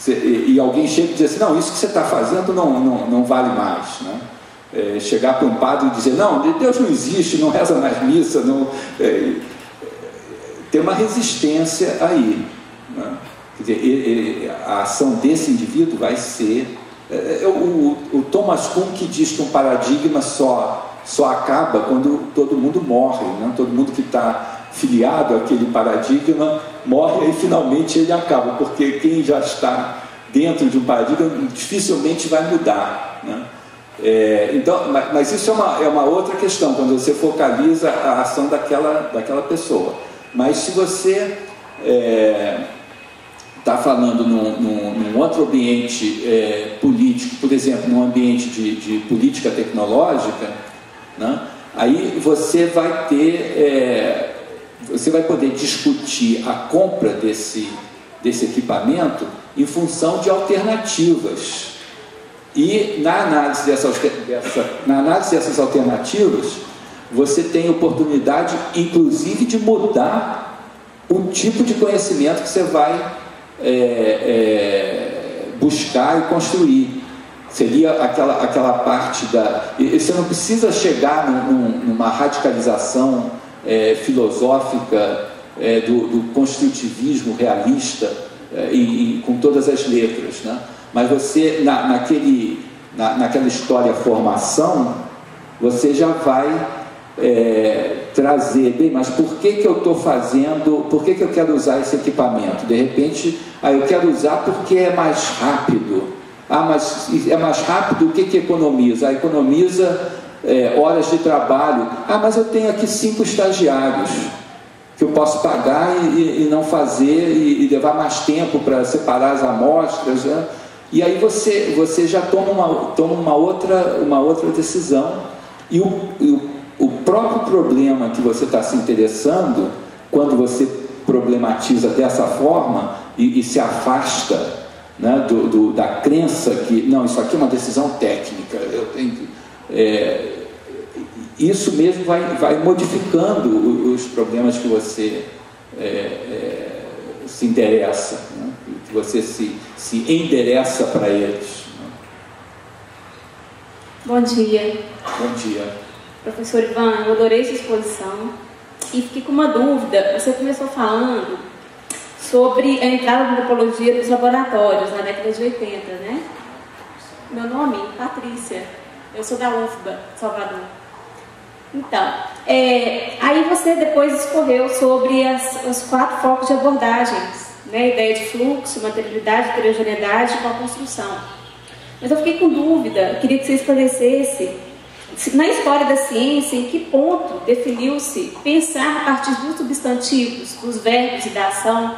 e alguém chega e diz assim, não, isso que você está fazendo não vale mais, né? Chegar para um padre e dizer, não, Deus não existe, não reza nas missas, tem uma resistência aí, né? Quer dizer, a ação desse indivíduo vai ser... O Thomas Kuhn, que diz que um paradigma só acaba quando todo mundo morre, né? Todo mundo que está filiado àquele paradigma morre e finalmente ele acaba, porque quem já está dentro de um paradigma dificilmente vai mudar, né? Então, mas isso é uma outra questão, quando você focaliza a ação daquela pessoa. Mas se você está falando num outro ambiente político, por exemplo, num ambiente de política tecnológica, né? Aí você vai poder discutir a compra desse equipamento em função de alternativas. E na análise dessas alternativas, você tem oportunidade, inclusive, de mudar o tipo de conhecimento que você vai buscar e construir. Seria aquela parte da... E você não precisa chegar numa radicalização filosófica do construtivismo realista com todas as letras, né? Mas você, naquela história formação, você já vai trazer, bem, mas por que eu estou fazendo, por que eu quero usar esse equipamento? De repente, eu quero usar porque é mais rápido. Mas é mais rápido, o que economiza? Economiza horas de trabalho. Mas eu tenho aqui 5 estagiários que eu posso pagar e não fazer e levar mais tempo para separar as amostras, né? E aí você já toma uma outra decisão, e o próprio problema que você está se interessando, quando você problematiza dessa forma e se afasta, né, da crença que não, isso aqui é uma decisão técnica, eu tenho isso mesmo vai modificando os problemas que você se interessa, né? Que você se endereça para eles, né? Bom dia. Bom dia. Professor Ivan, eu adorei essa exposição e fiquei com uma dúvida. Você começou falando sobre a entrada da antropologia dos laboratórios na década de 80, né? Meu nome? Patrícia. Eu sou da UFBA, Salvador. Então, aí você depois escorreu sobre os 4 focos de abordagens, né? Ideia de fluxo, materialidade, heterogeneidade e co-construção. Mas eu fiquei com dúvida, queria que você esclarecesse, na história da ciência, em que ponto definiu-se pensar a partir dos substantivos, dos verbos e da ação,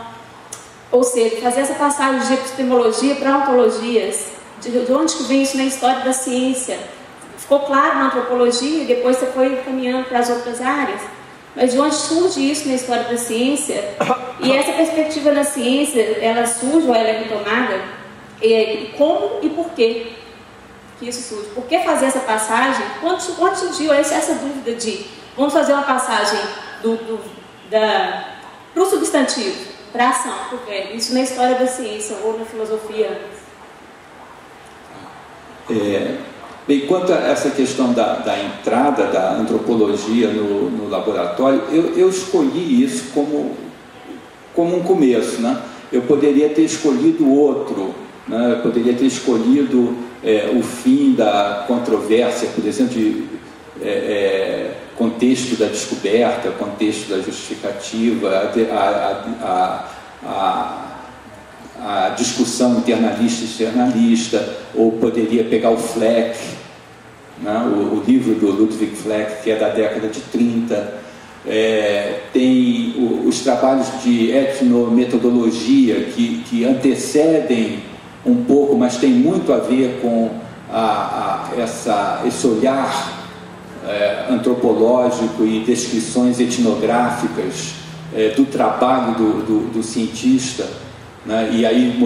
ou seja, fazer essa passagem de epistemologia para ontologias, de onde que vem isso na história da ciência? Ficou claro na antropologia, e depois você foi caminhando para as outras áreas, mas de onde surge isso na história da ciência? E essa perspectiva na ciência, ela surge ou ela é retomada? E como e por quê que isso surge? Por que fazer essa passagem? Quando surgiu essa dúvida de vamos fazer uma passagem para o substantivo, para a ação, para o verbo? Isso na história da ciência ou na filosofia? Bem, quanto a essa questão da entrada da antropologia no laboratório, eu escolhi isso como um começo, né? Eu poderia ter escolhido outro, né? Eu poderia ter escolhido o fim da controvérsia, por exemplo, de contexto da descoberta, contexto da justificativa, a discussão internalista e externalista, ou poderia pegar o Fleck, né, o livro do Ludwig Fleck, que é da década de 30, tem os trabalhos de etnometodologia que antecedem um pouco, mas tem muito a ver com esse olhar antropológico e descrições etnográficas do trabalho do cientista, né? E aí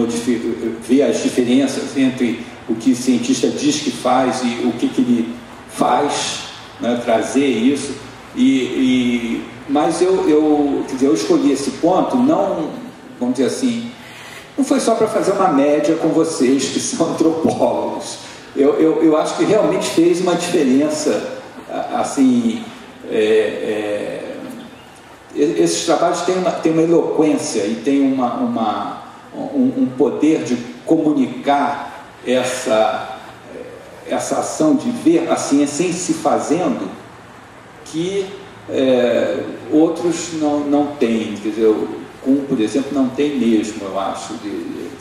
ver as diferenças entre o que o cientista diz que faz e o que ele faz, né? Trazer isso. Mas eu escolhi esse ponto, não, vamos dizer assim, não foi só para fazer uma média com vocês que são antropólogos. Eu acho que realmente fez uma diferença, assim, esses trabalhos têm uma eloquência e têm um poder de comunicar essa ação de ver a ciência em se fazendo que outros não têm. Quer dizer, o Kuhn, por exemplo, não tem mesmo, eu acho.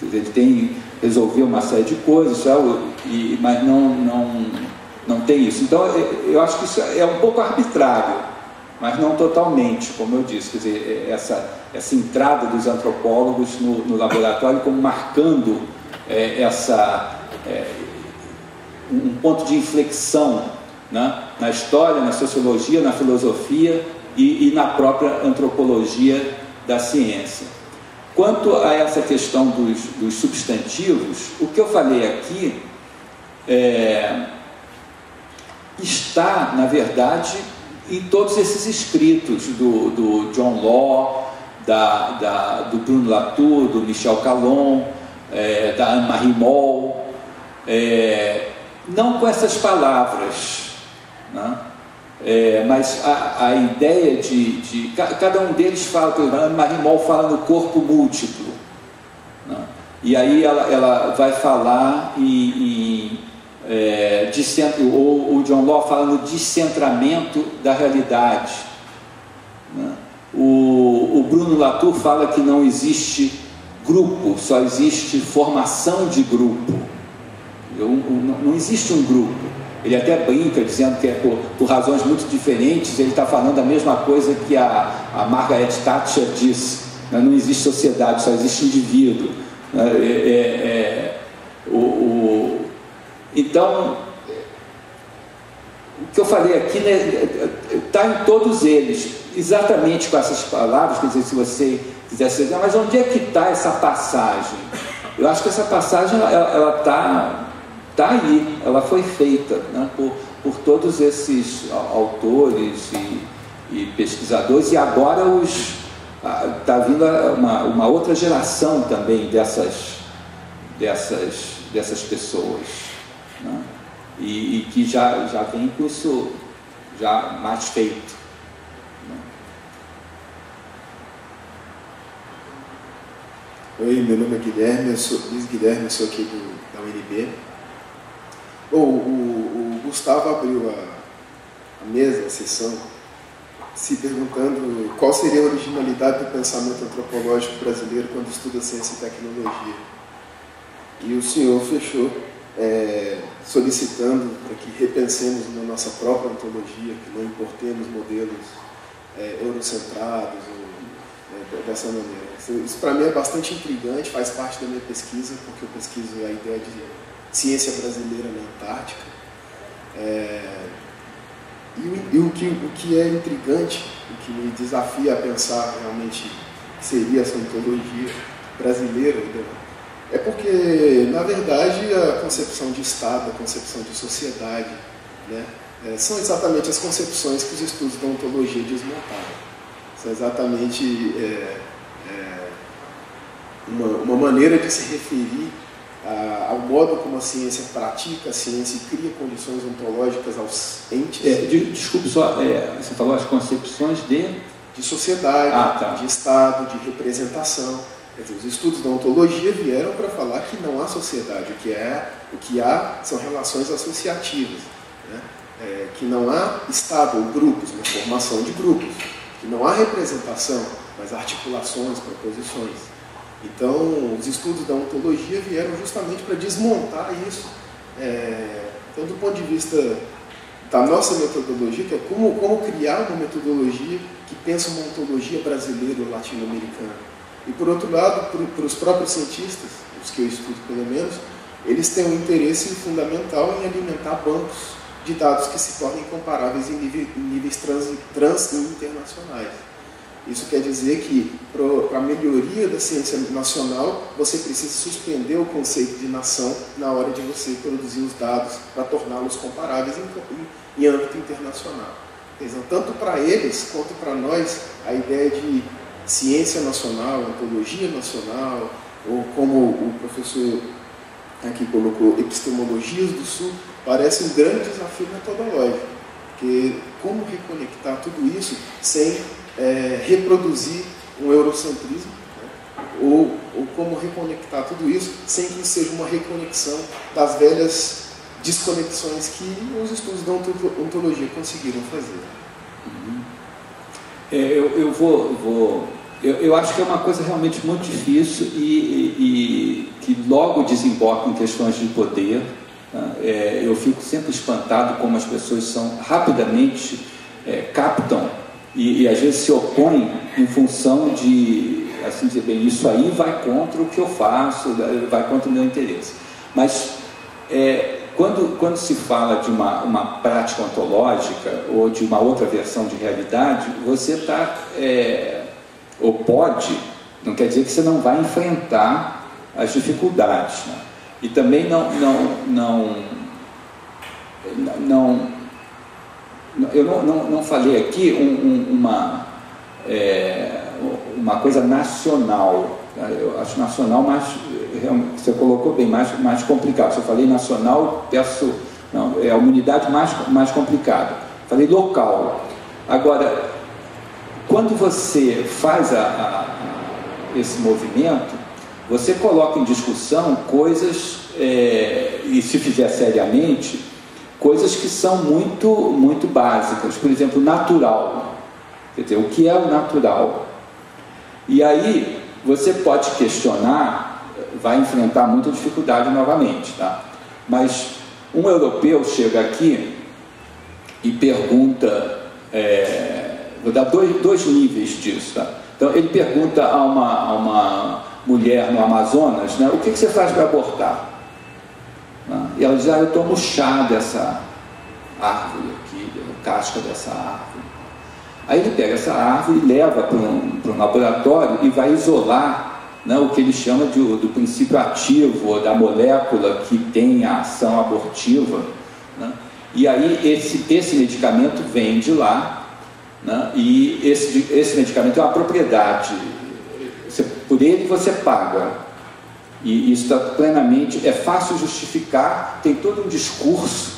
Ele tem resolver uma série de coisas, mas não tem isso. Então, eu acho que isso é um pouco arbitrário, mas não totalmente, como eu disse. Quer dizer, essa entrada dos antropólogos no laboratório como marcando um ponto de inflexão, né, na história, na sociologia, na filosofia e na própria antropologia da ciência. Quanto a essa questão dos substantivos, o que eu falei aqui está, na verdade, em todos esses escritos do John Law, do Bruno Latour, do Michel Calon, da Anne-Marie Moll, não com essas palavras, né? Mas a ideia de cada um deles fala, por exemplo, Marimol fala no corpo múltiplo, né? E aí ela vai falar ou o John Law fala no descentramento da realidade, né? O Bruno Latour fala que não existe grupo, só existe formação de grupo. Não existe um grupo. Ele até brinca dizendo que por razões muito diferentes, ele está falando a mesma coisa que a Margaret Thatcher disse, né? Não existe sociedade, só existe indivíduo. Então, o que eu falei aqui está em todos eles, exatamente com essas palavras. Quer dizer, se você quisesse dizer, mas onde é que está essa passagem? Eu acho que essa passagem ela está aí, ela foi feita, né, por todos esses autores e pesquisadores, e agora está vindo uma outra geração também dessas pessoas, né, e que já vem com isso já mais feito. Oi, meu nome é Guilherme, eu sou Luiz Guilherme, eu sou aqui da UNB. O Gustavo abriu a mesa, a sessão, se perguntando qual seria a originalidade do pensamento antropológico brasileiro quando estuda ciência e tecnologia. E o senhor fechou solicitando para que repensemos na nossa própria ontologia, que não importemos modelos eurocentrados, dessa maneira. Isso para mim é bastante intrigante, faz parte da minha pesquisa, porque eu pesquiso a ideia de ciência brasileira na Antártica. E o que é intrigante, o que me desafia a pensar realmente que seria essa ontologia brasileira, é porque, na verdade, a concepção de Estado, a concepção de sociedade, né, são exatamente as concepções que os estudos da ontologia desmontaram. São exatamente uma maneira de se referir ao modo como a ciência pratica a ciência e cria condições ontológicas aos entes. Desculpe só, você falou as concepções de sociedade, de Estado, de representação. Quer dizer, os estudos da ontologia vieram para falar que não há sociedade, o que há são relações associativas, né? Que não há Estado ou grupos, uma formação de grupos, que não há representação, mas articulações, proposições. Então, os estudos da ontologia vieram justamente para desmontar isso. Então, do ponto de vista da nossa metodologia, que é como criar uma metodologia que pensa uma ontologia brasileira ou latino-americana. E, por outro lado, para os próprios cientistas, os que eu estudo pelo menos, eles têm um interesse fundamental em alimentar bancos de dados que se tornem comparáveis em níveis trans e internacionais. Isso quer dizer que, para a melhoria da ciência nacional, você precisa suspender o conceito de nação na hora de você produzir os dados para torná-los comparáveis em âmbito internacional. Então, tanto para eles quanto para nós, a ideia de ciência nacional, ontologia nacional, ou como o professor aqui colocou, epistemologias do Sul, parece um grande desafio metodológico, porque como reconectar tudo isso sem reproduzir um eurocentrismo, né? ou como reconectar tudo isso sem que seja uma reconexão das velhas desconexões que os estudos da ontologia conseguiram fazer. Eu acho que é uma coisa realmente muito difícil e que logo desemboca em questões de poder. Eu fico sempre espantado como as pessoas rapidamente captam e às vezes se opõem em função de, assim dizer, bem, isso aí vai contra o que eu faço, vai contra o meu interesse. Mas quando se fala de uma prática ontológica ou de uma outra versão de realidade, você está, ou pode, não quer dizer que você não vai enfrentar as dificuldades, né? E também eu não falei aqui uma coisa nacional. Eu acho nacional mais, você colocou bem, mais complicado. Se eu falei nacional, peço, não, é a unidade mais complicada. Falei local. Agora, quando você faz esse movimento, você coloca em discussão coisas, e se fizer seriamente, coisas que são muito básicas. Por exemplo, natural. Quer dizer, o que é o natural? E aí, você pode questionar, vai enfrentar muita dificuldade novamente, tá? Mas um europeu chega aqui e pergunta, vou dar dois níveis disso, tá? Então ele pergunta a uma mulher no Amazonas, né, o que você faz para abortar? E ela diz, eu tomo chá dessa árvore aqui, da casca dessa árvore. Aí ele pega essa árvore e leva para um laboratório e vai isolar, né, o que ele chama do princípio ativo, da molécula que tem a ação abortiva, né? E aí esse medicamento vem de lá, né? E esse medicamento é uma propriedade, por ele você paga, e isso está plenamente, é fácil justificar, tem todo um discurso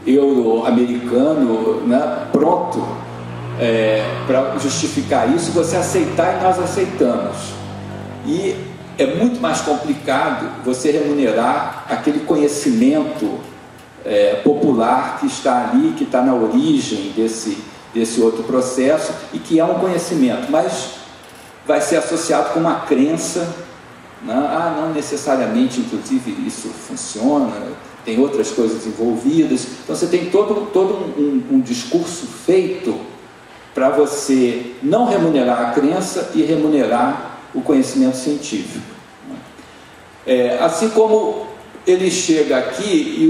euro-americano, né, pronto, para justificar isso, você aceitar e nós aceitamos. E é muito mais complicado você remunerar aquele conhecimento popular que está ali, que está na origem desse outro processo e que é um conhecimento, mas vai ser associado com uma crença, né? Não necessariamente, inclusive, isso funciona, tem outras coisas envolvidas. Então você tem todo um discurso feito para você não remunerar a crença e remunerar o conhecimento científico. Assim como ele chega aqui e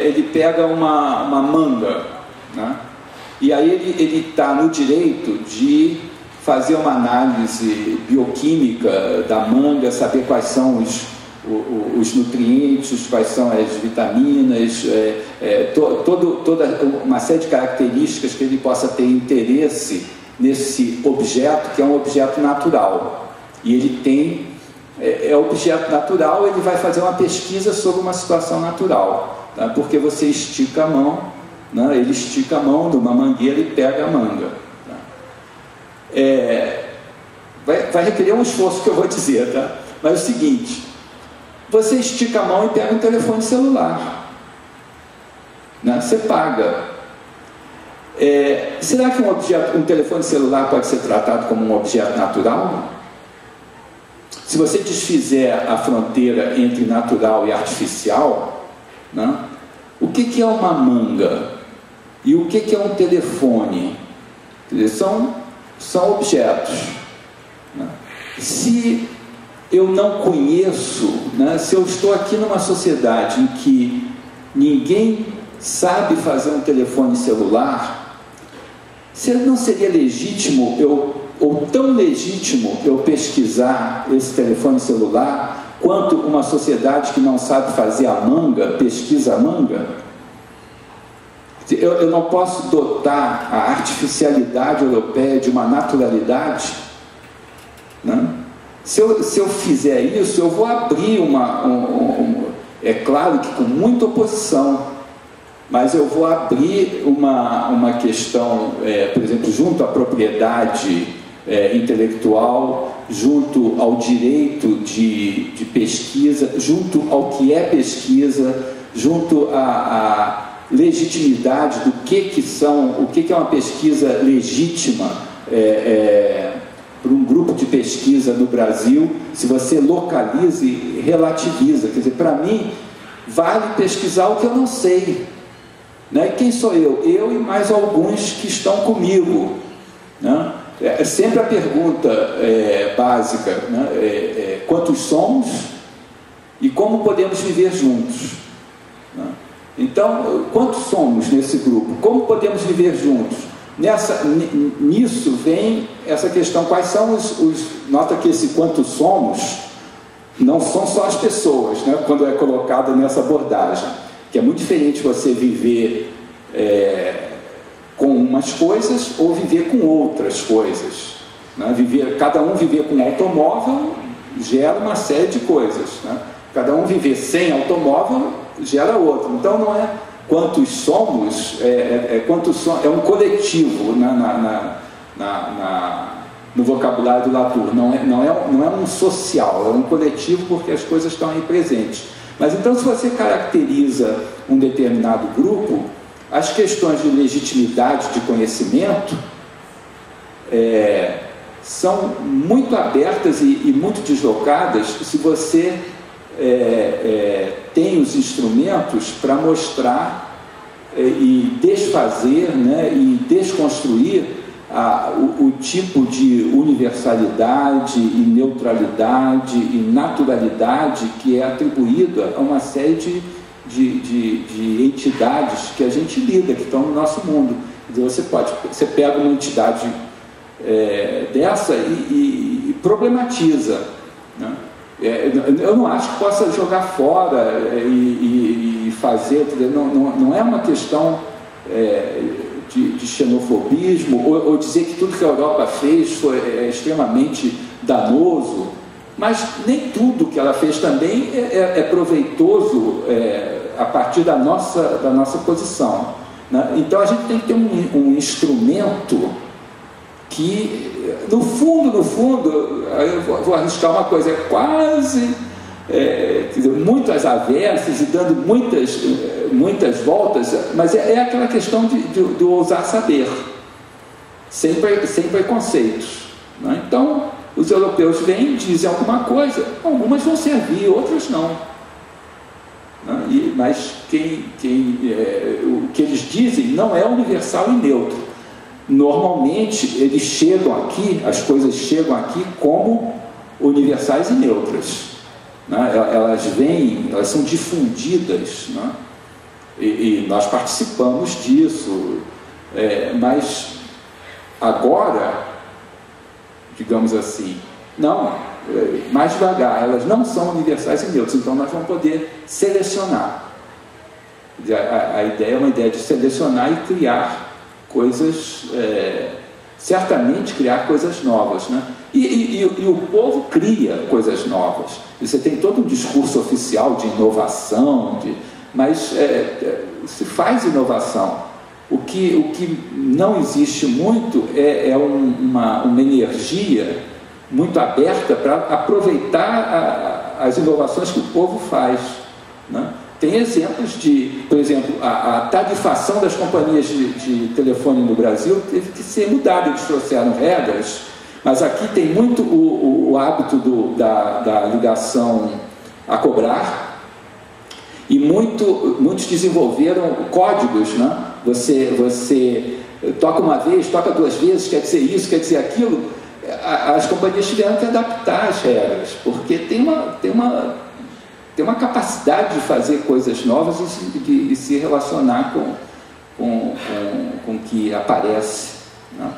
ele pega uma manga, né? E aí ele está no direito de fazer uma análise bioquímica da manga, saber quais são os nutrientes, quais são as vitaminas, toda uma série de características que ele possa ter interesse nesse objeto, que é um objeto natural. E ele tem, objeto natural, ele vai fazer uma pesquisa sobre uma situação natural, tá? Porque você estica a mão, né? Ele estica a mão de uma mangueira e pega a manga. Tá? Vai requerer um esforço que eu vou dizer, tá? Mas é o seguinte, você estica a mão e pega um telefone celular, né? Você paga. Será que um telefone celular pode ser tratado como um objeto natural? Se você desfizer a fronteira entre natural e artificial, né? O que é uma manga? E o que é um telefone? Quer dizer, são objetos, né? Se eu não conheço, né? Se eu estou aqui numa sociedade em que ninguém sabe fazer um telefone celular, não seria legítimo ou tão legítimo eu pesquisar esse telefone celular quanto uma sociedade que não sabe fazer a manga pesquisa a manga? Eu não posso dotar a artificialidade europeia de uma naturalidade, né? Se eu fizer isso, eu vou abrir é claro que com muita oposição, mas eu vou abrir uma questão, por exemplo, junto à propriedade intelectual, junto ao direito de pesquisa, junto ao que é pesquisa, junto à legitimidade do o que é uma pesquisa legítima para um grupo de pesquisa no Brasil. Se você localiza e relativiza, quer dizer, para mim vale pesquisar o que eu não sei, né? E quem sou eu? Eu e mais alguns que estão comigo, né? É sempre a pergunta básica, né? Quantos somos e como podemos viver juntos, né? Então, quantos somos nesse grupo? Como podemos viver juntos? Nisso vem essa questão, quais são nota que esse quantos somos não são só as pessoas, né? Quando é colocada nessa abordagem, que é muito diferente você viver com umas coisas ou viver com outras coisas. Né? Cada um viver com um automóvel gera uma série de coisas. Né? Cada um viver sem automóvel gera outro. Então não é quantos somos, é um coletivo no vocabulário do Latour. Não é um social, é um coletivo porque as coisas estão aí presentes. Mas então, se você caracteriza um determinado grupo, as questões de legitimidade de conhecimento são muito abertas e muito deslocadas se você tem os instrumentos para mostrar e desfazer, né, e desconstruir o tipo de universalidade e neutralidade e naturalidade que é atribuída a uma série de entidades que a gente lida, que estão no nosso mundo. Você pega uma entidade dessa e problematiza, né? Eu não acho que possa jogar fora e fazer, não é uma questão de xenofobismo ou dizer que tudo que a Europa fez é extremamente danoso, mas nem tudo que ela fez também é proveitoso a partir da nossa posição, né? Então a gente tem que ter um instrumento que, no fundo, eu vou arriscar uma coisa, quase muitas avessas e dando muitas voltas, mas é aquela questão de ousar saber, sem preconceitos, né? Então, os europeus vêm, dizem alguma coisa, algumas vão servir, outras não, né? Mas o que eles dizem não é universal e neutro. Normalmente eles chegam aqui, as coisas chegam aqui como universais e neutras, né? Elas são difundidas, né? E nós participamos disso, mas agora, digamos assim, não, mais devagar, elas não são universais e neutras, então nós vamos poder selecionar. A ideia é uma ideia de selecionar e criar coisas, certamente criar coisas novas, né? E o povo cria coisas novas. Você tem todo um discurso oficial de inovação, mas se faz inovação. O que não existe muito é uma energia muito aberta para aproveitar as inovações que o povo faz, né? Tem exemplos por exemplo, a tarifação das companhias de telefone no Brasil teve que ser mudada, eles trouxeram regras, mas aqui tem muito o hábito da ligação a cobrar, e muitos desenvolveram códigos, né? Você toca uma vez, toca duas vezes, quer dizer isso, quer dizer aquilo. As companhias tiveram que adaptar as regras, porque tem uma capacidade de fazer coisas novas e se relacionar com o que aparece, né?